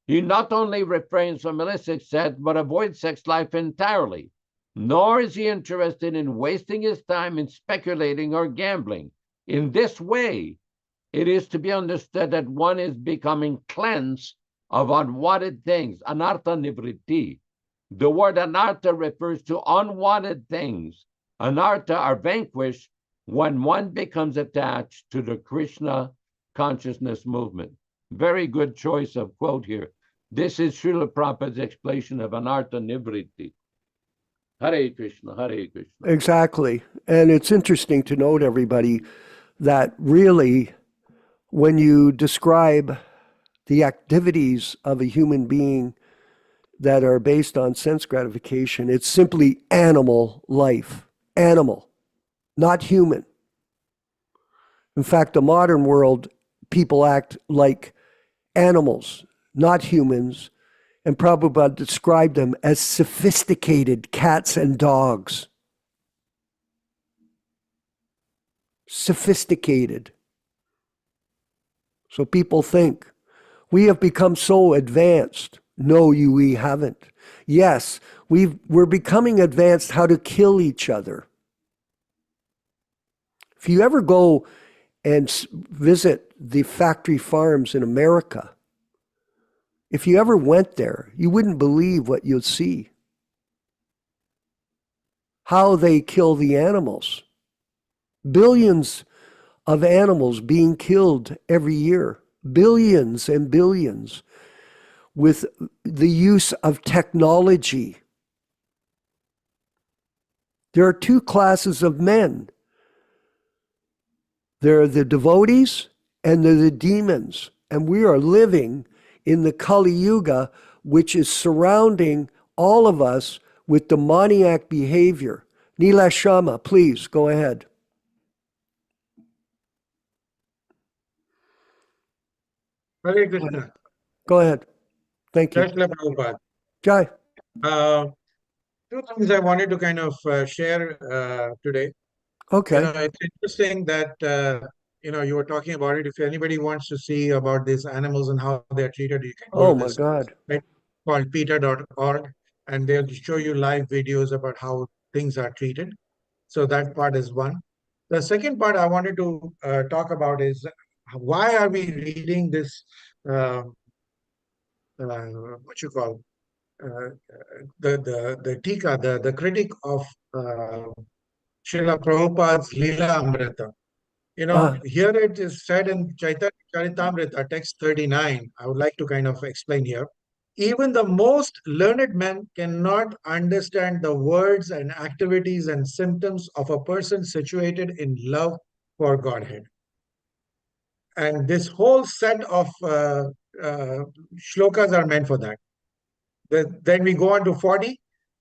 He not only refrains from illicit sex, but avoids sex life entirely, nor is he interested in wasting his time in speculating or gambling. In this way, it is to be understood that one is becoming cleansed of unwanted things, anartha nivritti. The word anartha refers to unwanted things. Anartha are vanquished when one becomes attached to the Krishna consciousness movement. Very good choice of quote here. This is Srila Prabhupada's explanation of anartha nivritti. Hare Krishna, Hare Krishna. Exactly. And it's interesting to note, everybody, that really when you describe the activities of a human being that are based on sense gratification, it's simply animal life. Animal, not human. In fact, the modern world, people act like animals, not humans, and Prabhupada described them as sophisticated cats and dogs. Sophisticated. So people think, we have become so advanced. No, we haven't. Yes, we're becoming advanced how to kill each other. If you ever go and visit the factory farms in America, if you ever went there, you wouldn't believe what you'd see. How they kill the animals. Billions of animals being killed every year. Billions and billions with the use of technology. There are two classes of men. There are the devotees and there are the demons. And we are living in the Kali Yuga, which is surrounding all of us with demoniac behavior. Neela Sharma, please go ahead. Hare Krishna. Go ahead. Thank you. Jai Srila Prabhupada. Jai. Two things I wanted to kind of share today. Okay. It's interesting that you were talking about it. If anybody wants to see about these animals and how they're treated, you can go Oh to my this God. site called PETA.org, and they'll show you live videos about how things are treated. So that part is one. The second part I wanted to talk about is why are we reading this? What you call the Tika, the critic of Srila Prabhupada's Leela Amrita. Here it is said in Chaitanya Charitamrita, text 39. I would like to kind of explain here. Even the most learned men cannot understand the words and activities and symptoms of a person situated in love for Godhead. And this whole set of shlokas are meant for that. Then we go on to 40.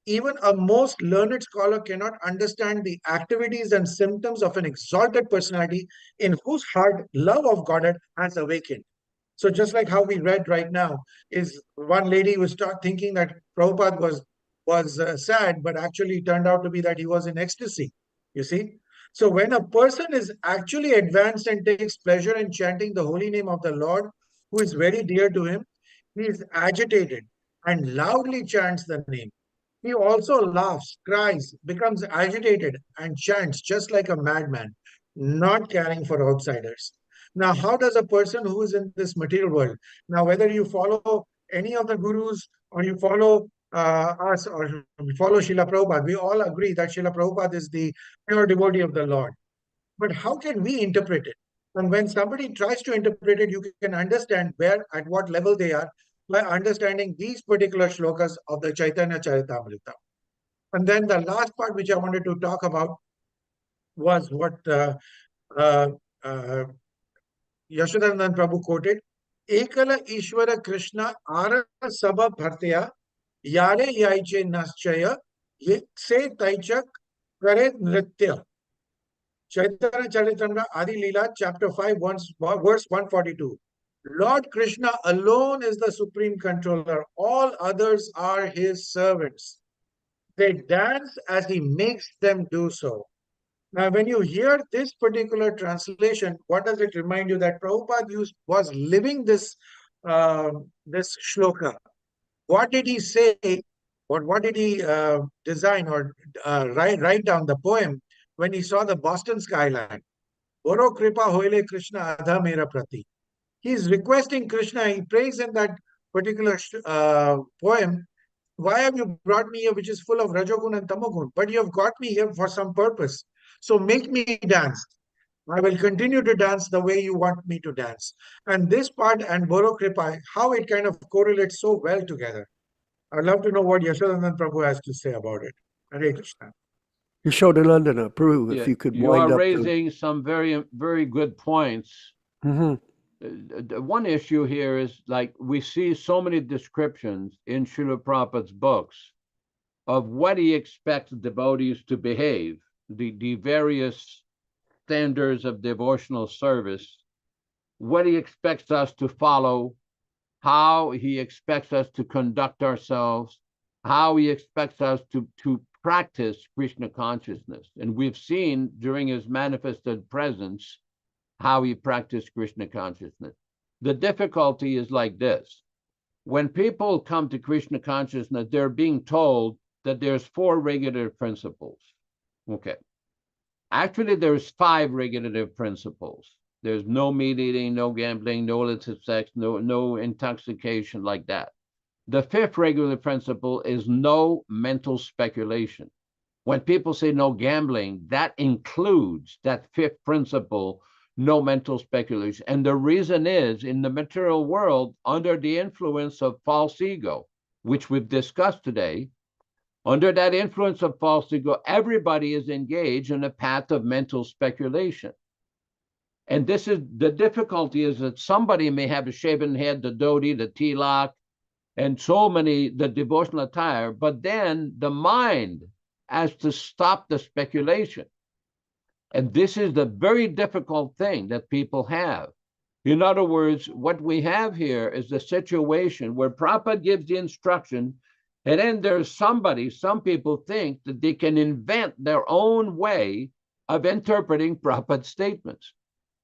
Even a most learned scholar cannot understand the activities and symptoms of an exalted personality in whose heart love of Godhead has awakened. So just like how we read right now, is one lady who started thinking that Prabhupada was sad, but actually turned out to be that he was in ecstasy. You see? So when a person is actually advanced and takes pleasure in chanting the holy name of the Lord, who is very dear to him, he is agitated and loudly chants the name. He also laughs, cries, becomes agitated, and chants just like a madman, not caring for outsiders. Now, how does a person who is in this material world, now whether you follow any of the gurus or you follow us or you follow Srila Prabhupada, we all agree that Srila Prabhupada is the pure devotee of the Lord. But how can we interpret it? And when somebody tries to interpret it, you can understand where, at what level they are by understanding these particular shlokas of the Chaitanya Charitamrita. And then the last part which I wanted to talk about was what Yashodanand Prabhu quoted, Ekala Ishvara Krishna Ara Sabha Bhartya Yare Yaiche Naschaya Se Taichak Kare Nritya. Chaitanya Charitamrita Adi Leela, chapter 5, verse 142. Lord Krishna alone is the supreme controller. All others are his servants. They dance as he makes them do so. Now, when you hear this particular translation, what does it remind you? That Prabhupada was living this shloka. What did he say? Or what did he design or write down the poem when he saw the Boston skyline? Boro kripa hoile Krishna adha mera prati. He is requesting Krishna. He prays in that particular poem why have you brought me here, which is full of Rajogun and Tamogun? But you have got me here for some purpose. So make me dance. I will continue to dance the way you want me to dance. And this part and Boro Kripa, how it kind of correlates so well together. I'd love to know what Yashodanand Prabhu has to say about it. Hare Krishna. Yashodanandana, Prabhu, if Yeah, you could you wind are up raising some very, very good points. the. The one issue here is like we see so many descriptions in Srila Prabhupada's books of what he expects devotees to behave, the various standards of devotional service, what he expects us to follow, how he expects us to conduct ourselves, how he expects us to practice Krishna consciousness. And we've seen during his manifested presence how he practiced Krishna consciousness. The difficulty is like this. When people come to Krishna consciousness, they're being told that there's 4 regulative principles. Okay. Actually, there's 5 regulative principles. There's no meat eating, no gambling, no illicit sex, no intoxication like that. The 5th regulative principle is no mental speculation. When people say no gambling, that includes that 5th principle, no mental speculation. And the reason is, in the material world, under the influence of false ego, which we've discussed today, under that influence of false ego, everybody is engaged in a path of mental speculation. And this is the difficulty, is that somebody may have a shaven head, the dhoti, the tilak, and so many, the devotional attire, but then the mind has to stop the speculation. And this is the very difficult thing that people have. In other words, what we have here is a situation where Prabhupada gives the instruction, and then there's somebody, some people think that they can invent their own way of interpreting Prabhupada's statements.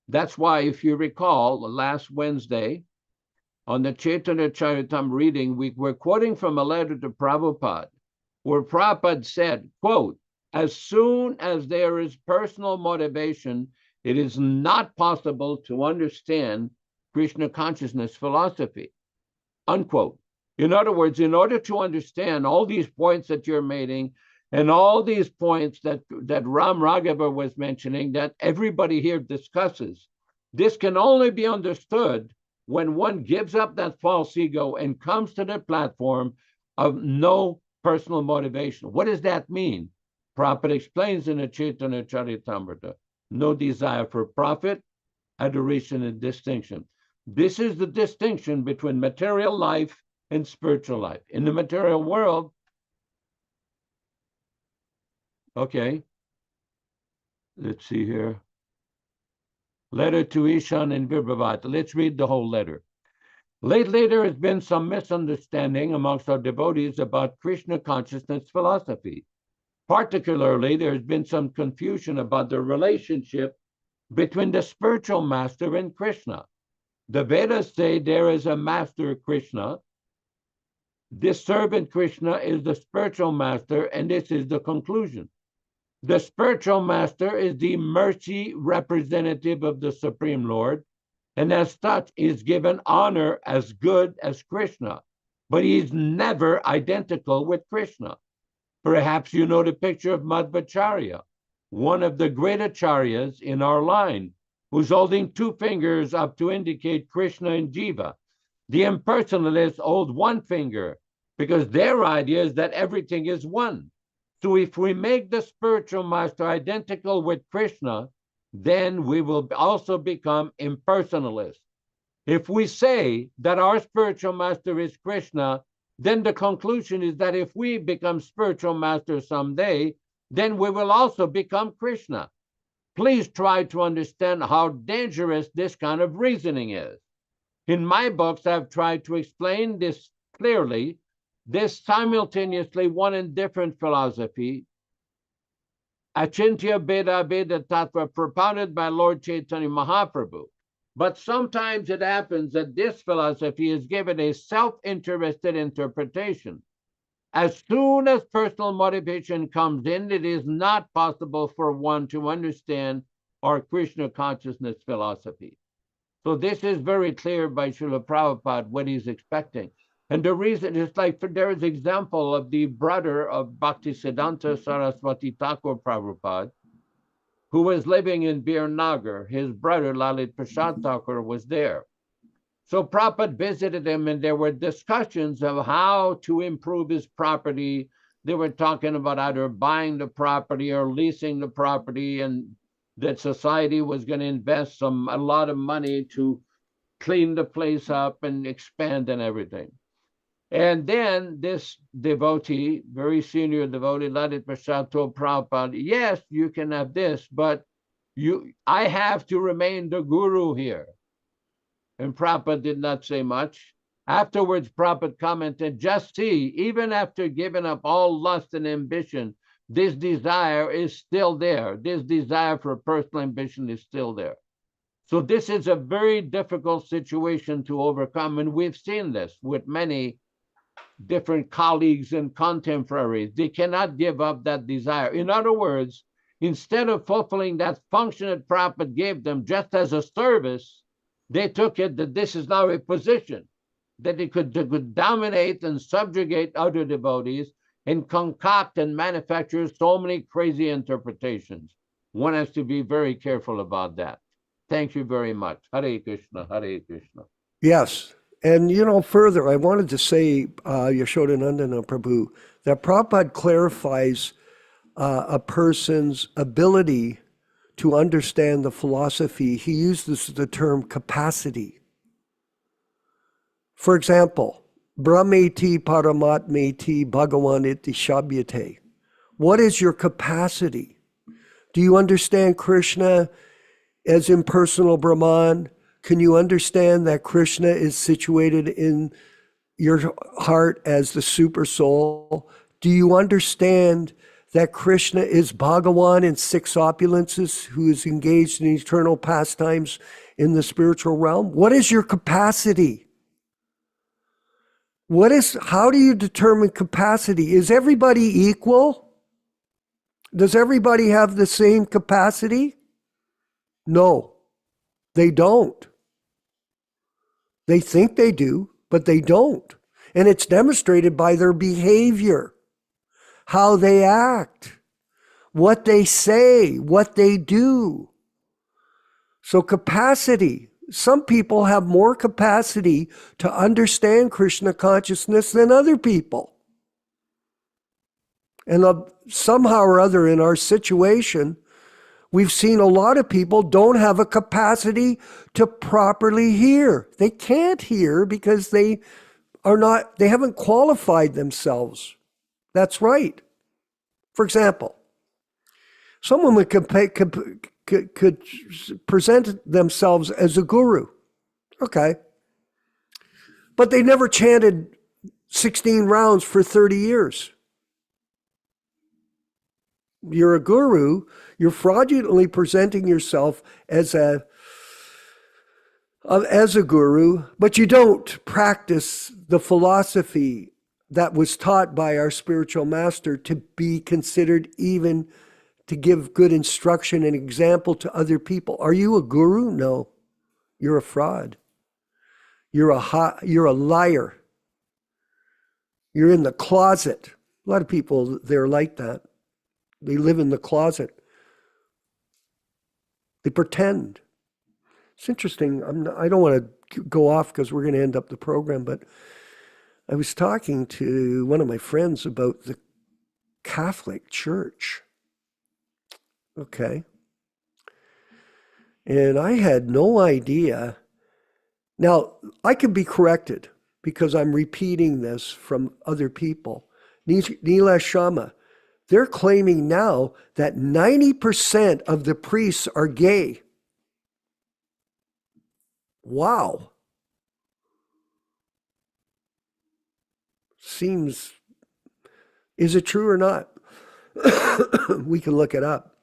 That's why, if you recall, last Wednesday, on the Chaitanya Charitam reading, we were quoting from a letter to Prabhupada, where Prabhupada said, quote, as soon as there is personal motivation, it is not possible to understand Krishna consciousness philosophy, unquote. In other words, in order to understand all these points that you're making, and all these points that Ram Raghava was mentioning, that everybody here discusses, this can only be understood when one gives up that false ego and comes to the platform of no personal motivation. What does that mean? Prabhupada explains in the Chaitanya Charitamrita, no desire for profit, adoration, and distinction. This is the distinction between material life and spiritual life. In the material world, okay, let's see here. Letter to Ishan and Vibhavata. Let's read the whole letter. Lately, there has been some misunderstanding amongst our devotees about Krishna consciousness philosophy. Particularly, there has been some confusion about the relationship between the spiritual master and Krishna. The Vedas say there is a master Krishna. This servant Krishna is the spiritual master, and this is the conclusion. The spiritual master is the mercy representative of the Supreme Lord, and as such is given honor as good as Krishna, but he's never identical with Krishna. Perhaps you know the picture of Madhvacharya, one of the great acharyas in our line, who's holding 2 fingers up to indicate Krishna and Jiva. The impersonalists hold 1 finger because their idea is that everything is one. So if we make the spiritual master identical with Krishna, then we will also become impersonalists. If we say that our spiritual master is Krishna, then the conclusion is that if we become spiritual masters someday, then we will also become Krishna. Please try to understand how dangerous this kind of reasoning is. In my books, I've tried to explain this clearly, this simultaneously one and different philosophy, Achintya Beda Beda Tattva, propounded by Lord Chaitanya Mahaprabhu. But sometimes it happens that this philosophy is given a self-interested interpretation. As soon as personal motivation comes in, it is not possible for one to understand our Krishna consciousness philosophy. So this is very clear by Srila Prabhupada what he's expecting. And the reason is like, there is example of the brother of Bhaktisiddhanta Saraswati Thakur Prabhupada, who was living in Birnagar. His brother Lalit Prasad Thakur was there. So Prabhupada visited him, and there were discussions of how to improve his property. They were talking about either buying the property or leasing the property, and that society was going to invest a lot of money to clean the place up and expand and everything. And then this devotee, very senior devotee, Lalit Prasad, told Prabhupada, yes, you can have this, but I have to remain the guru here. And Prabhupada did not say much. Afterwards, Prabhupada commented, just see, even after giving up all lust and ambition, this desire is still there. This desire for personal ambition is still there. So this is a very difficult situation to overcome. And we've seen this with many different colleagues and contemporaries. They cannot give up that desire. In other words, instead of fulfilling that function that Prabhupada gave them just as a service, they took it that this is now a position, that they could dominate and subjugate other devotees and concoct and manufacture so many crazy interpretations. One has to be very careful about that. Thank you very much. Hare Krishna, Hare Krishna. Yes. And, further, I wanted to say, Yashodanandana Prabhu, that Prabhupada clarifies a person's ability to understand the philosophy. He uses the term capacity. For example, Brahmeti Paramatmeti Bhagavan iti Shabhyate. What is your capacity? Do you understand Krishna as impersonal Brahman? Can you understand that Krishna is situated in your heart as the super soul? Do you understand that Krishna is Bhagavan in six opulences, who is engaged in eternal pastimes in the spiritual realm? What is your capacity? How do you determine capacity? Is everybody equal? Does everybody have the same capacity? No, they don't. They think they do, but they don't. And it's demonstrated by their behavior, how they act, what they say, what they do. So capacity. Some people have more capacity to understand Krishna consciousness than other people. And somehow or other in our situation, we've seen a lot of people don't have a capacity to properly hear. They can't hear because they haven't qualified themselves. That's right. For example, someone could present themselves as a guru. Okay. But they never chanted 16 rounds for 30 years. You're a guru, you're fraudulently presenting yourself as a guru, but you don't practice the philosophy that was taught by our spiritual master to be considered even to give good instruction and example to other people. Are you a guru? No, you're a fraud. You're a liar. You're in the closet. A lot of people, they're like that. They live in the closet. They pretend. It's interesting. I don't want to go off because we're going to end up the program, but I was talking to one of my friends about the Catholic Church. Okay. And I had no idea. Now, I could be corrected because I'm repeating this from other people. Neela Shama, they're claiming now that 90% of the priests are gay. Wow. Is it true or not? We can look it up.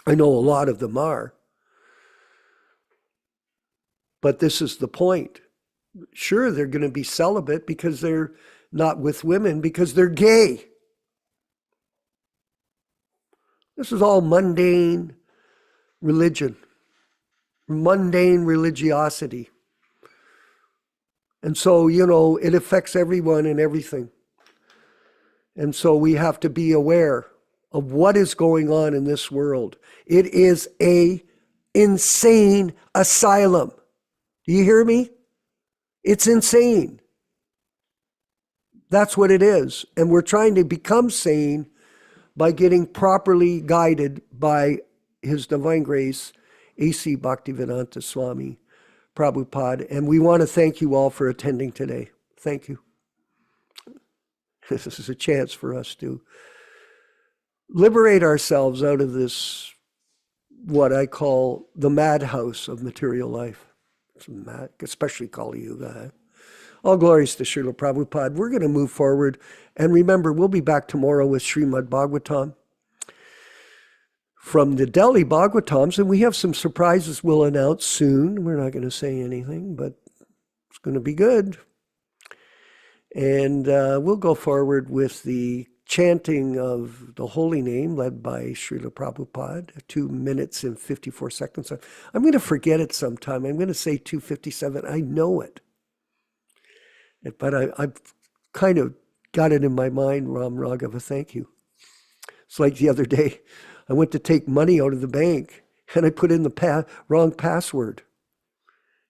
I know a lot of them are. But this is the point. Sure, they're going to be celibate because they're not with women because they're gay. This is all mundane religion, mundane religiosity. And so, you know, it affects everyone and everything. And so we have to be aware of what is going on in this world. It is a insane asylum. Do you hear me? It's insane. That's what it is. And we're trying to become sane by getting properly guided by His Divine Grace, A.C. Bhaktivedanta Swami Prabhupada. And we want to thank you all for attending today. Thank you. This is a chance for us to liberate ourselves out of this, what I call the madhouse of material life. It's mad, especially Kali Yuga. All glories to Srila Prabhupada. We're going to move forward. And remember, we'll be back tomorrow with Srimad Bhagavatam from the Delhi Bhagavatams. And we have some surprises we'll announce soon. We're not going to say anything, but it's going to be good. And we'll go forward with the chanting of the holy name led by Srila Prabhupada, 2 minutes and 54 seconds. I'm going to forget it sometime. I'm going to say 2:57. I know it. But I've kind of got it in my mind, Ram Raghava, thank you. It's like the other day, I went to take money out of the bank and I put in the wrong password.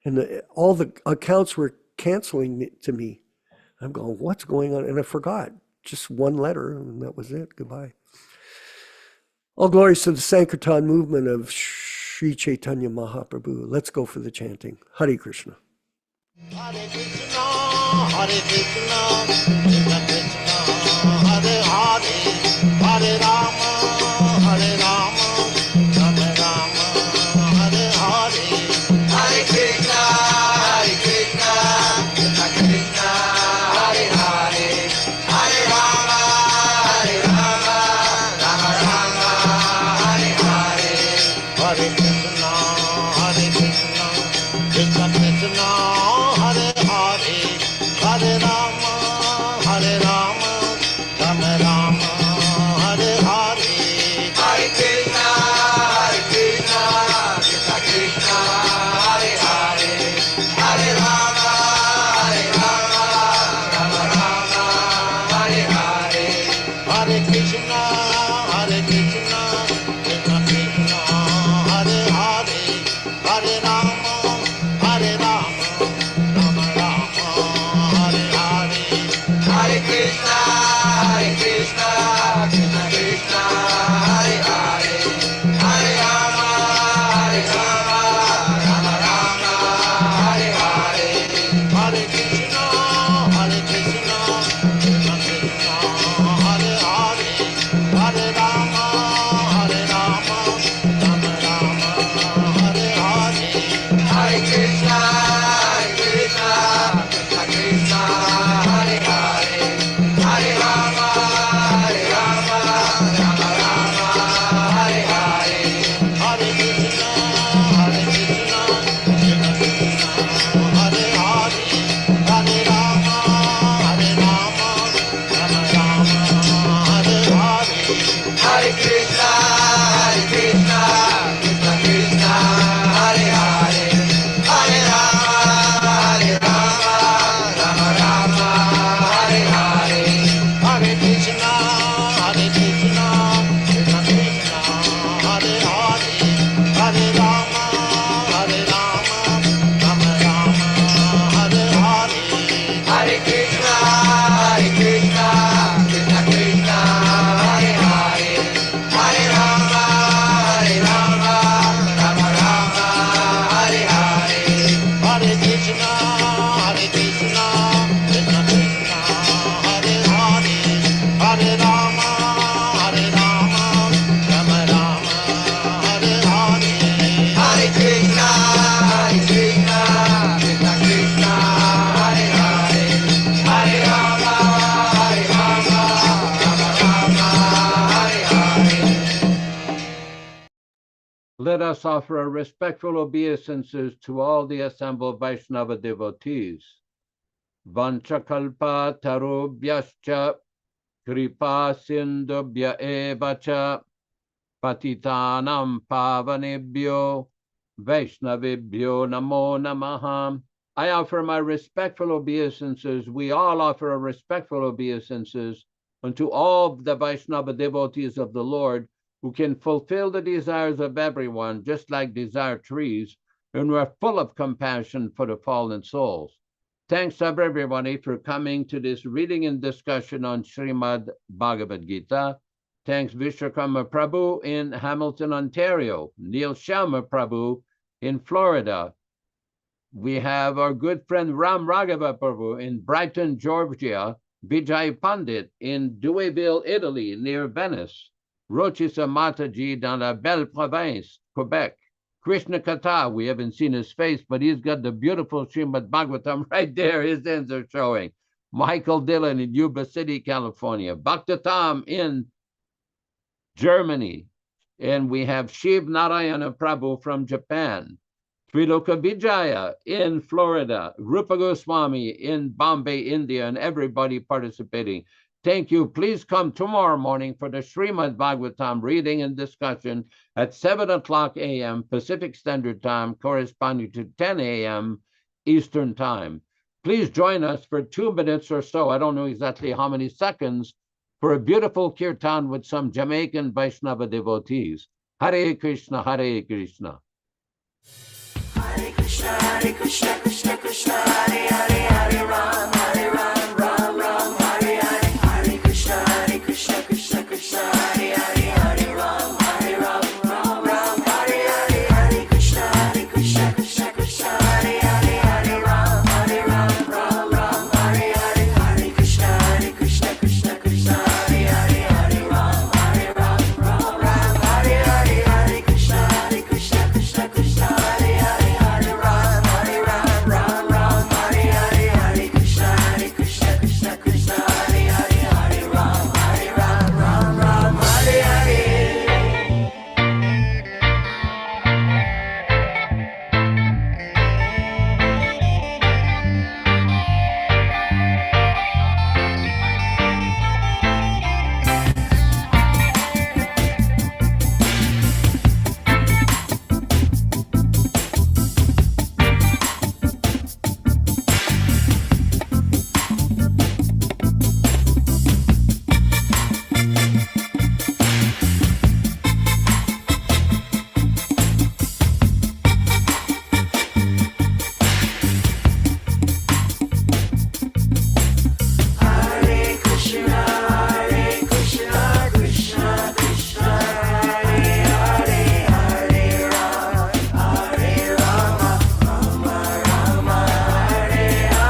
And all the accounts were canceling it to me. I'm going, what's going on? And I forgot just one letter, and that was it. Goodbye. All glories to the Sankirtan movement of Sri Chaitanya Mahaprabhu. Let's go for the chanting. Hare Krishna. Hare Krishna, Hare Krishna, Krishna Krishna, Hare Hare, Hare Rama, Hare Rama, Rama Rama, Hare Hare. Hare Krishna, Hare Krishna, Krishna Krishna, Hare Hare, Hare Rama, Hare Rama, Rama Rama, Hare Hare. Hare Krishna, Hare Krishna, Krishna Krishna, Hare Hare, Hare Rama, Hare Rama, Rama Rama, Hare Hare. Hare Krishna, Hare Krishna, Krishna Krishna, Hare Hare, Hare Rama, Hare Rama, Rama Rama, Hare Hare. Hare Krishna, Hare Krishna, Krishna Krishna, Hare Hare, Hare Rama, Hare Rama, Rama Rama, Hare Hare. Hare Krishna, Hare Krishna, Krishna Krishna, Hare Hare, Hare Rama, Hare Rama, Rama Rama, Hare Hare. Hare Krishna, Hare Krishna, Krishna Krishna, Hare Hare, Hare Rama, Hare Rama, Rama Rama, Hare Hare. Hare Krishna, Hare Krishna, Krishna Krishna, Hare Hare, Hare Rama, Hare Rama, Rama Rama, Hare Hare. Hare Krishna, Hare Krishna, Krishna Krishna, Hare Hare, Hare Rama, Hare Rama, Rama Rama, Hare Hare. Hare Krishna, Hare Krishna, Krishna Krishna, Hare Hare, Hare Rama, Hare Rama, Rama Rama, Hare Hare. Hare Krishna, Hare Krishna, Krishna Krishna, Hare Hare, Hare Rama, Hare Rama, Rama Rama, Hare Hare. Hare Krishna, Hare Krishna, Krishna Krishna, Hare Hare, Hare Rama, Hare Rama, Rama Rama, Hare Hare. Hare Krishna, Hare Krishna, Krishna Krishna, Hare Hare, Hare Rama, Hare Rama, Rama Rama, Hare Hare. Hare Krishna, Hare Krishna, Krishna Krishna, Hare Hare, Hare Rama, Hare Rama, Rama Rama, Hare Hare. Let us offer our respectful obeisances to all the assembled Vaishnava devotees. Vanchakalpa tarobhyascha kripa sindubhya evacha patitanam pavanebhyo Vaishnavibhyo namo namaha. I offer my respectful obeisances. We all offer our respectful obeisances unto all the Vaishnava devotees of the Lord who can fulfill the desires of everyone, just like desire trees, and we're full of compassion for the fallen souls. Thanks everybody for coming to this reading and discussion on Srimad Bhagavad Gita. Thanks Vishwakarma Prabhu in Hamilton, Ontario, Neil Sharma Prabhu in Florida. We have our good friend Ram Raghava Prabhu in Brighton, Georgia, Vijay Pandit in Douauville, Italy, near Venice, Rochisa Mataji dans la belle province, Quebec, Krishna Kata, we haven't seen his face, but he's got the beautiful Srimad Bhagavatam right there. His ends are showing. Michael Dillon in Yuba City, California. Bhaktatam in Germany. And we have Shiv Narayana Prabhu from Japan. Triloka Vijaya in Florida. Rupa Goswami in Bombay, India, and everybody participating. Thank you. Please come tomorrow morning for the Srimad Bhagavatam reading and discussion at 7 o'clock a.m. Pacific Standard Time, corresponding to 10 a.m. Eastern Time. Please join us for 2 minutes or so, I don't know exactly how many seconds, for a beautiful kirtan with some Jamaican Vaishnava devotees. Hare Krishna, Hare Krishna. Hare Krishna, Krishna Krishna, Hare Hare, Hare Ram, Ram Ram, Hare Hare. Hare Krishna, Krishna Krishna, Hare Hare, Hare Ram, Ram Ram, Hare Hare. Hare Krishna, Krishna Krishna, Hare Hare, Hare Ram, Ram Hare Hare. Hare Krishna, Krishna Hare Hare, Hare Ram, Ram Hare Hare. Hare Krishna, Krishna Hare Hare, Hare Ram, Ram Hare Hare. Hare Krishna, Krishna Hare Hare, Hare Ram, Ram Hare Hare. Hare Krishna, Krishna Krishna, Hare Hare, Hare Rama, Rama Hare Hare. Hare Krishna, Krishna Hare Hare, Hare Ram, Ram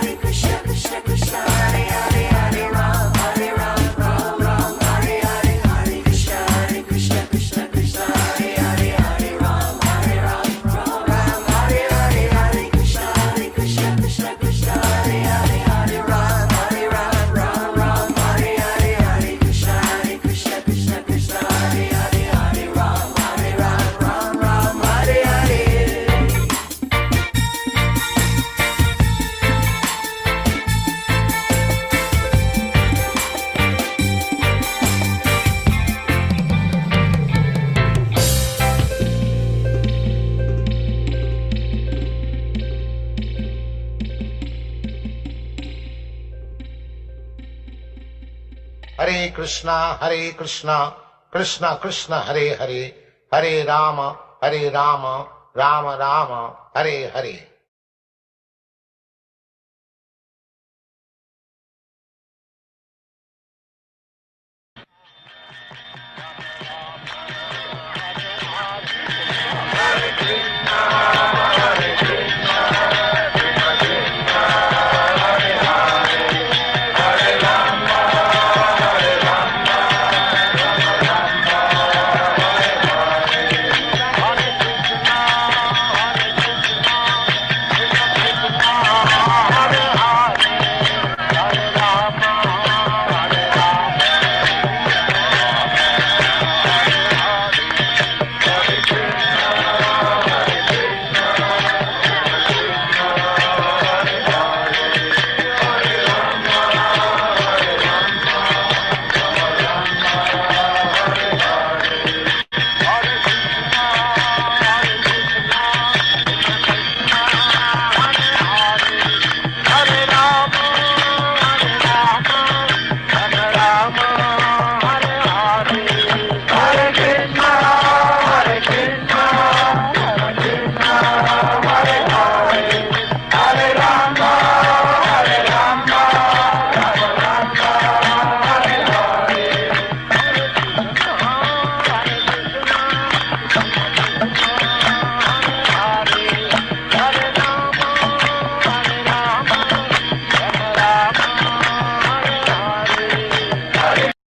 Hare Hare. Hare Krishna, Krishna Hare Hare, Hare Ram, Ram Hare Hare. Hare Krishna, Krishna Hare Hare, Hare Ram, Ram Hare Hare. Hare Krishna, Krishna Hare Hare, Hare Ram, Ram Hare Hare. Hare Krishna, Krishna Krishna, Hare Hare, Hare Rama, Rama Rama, Hare Hare.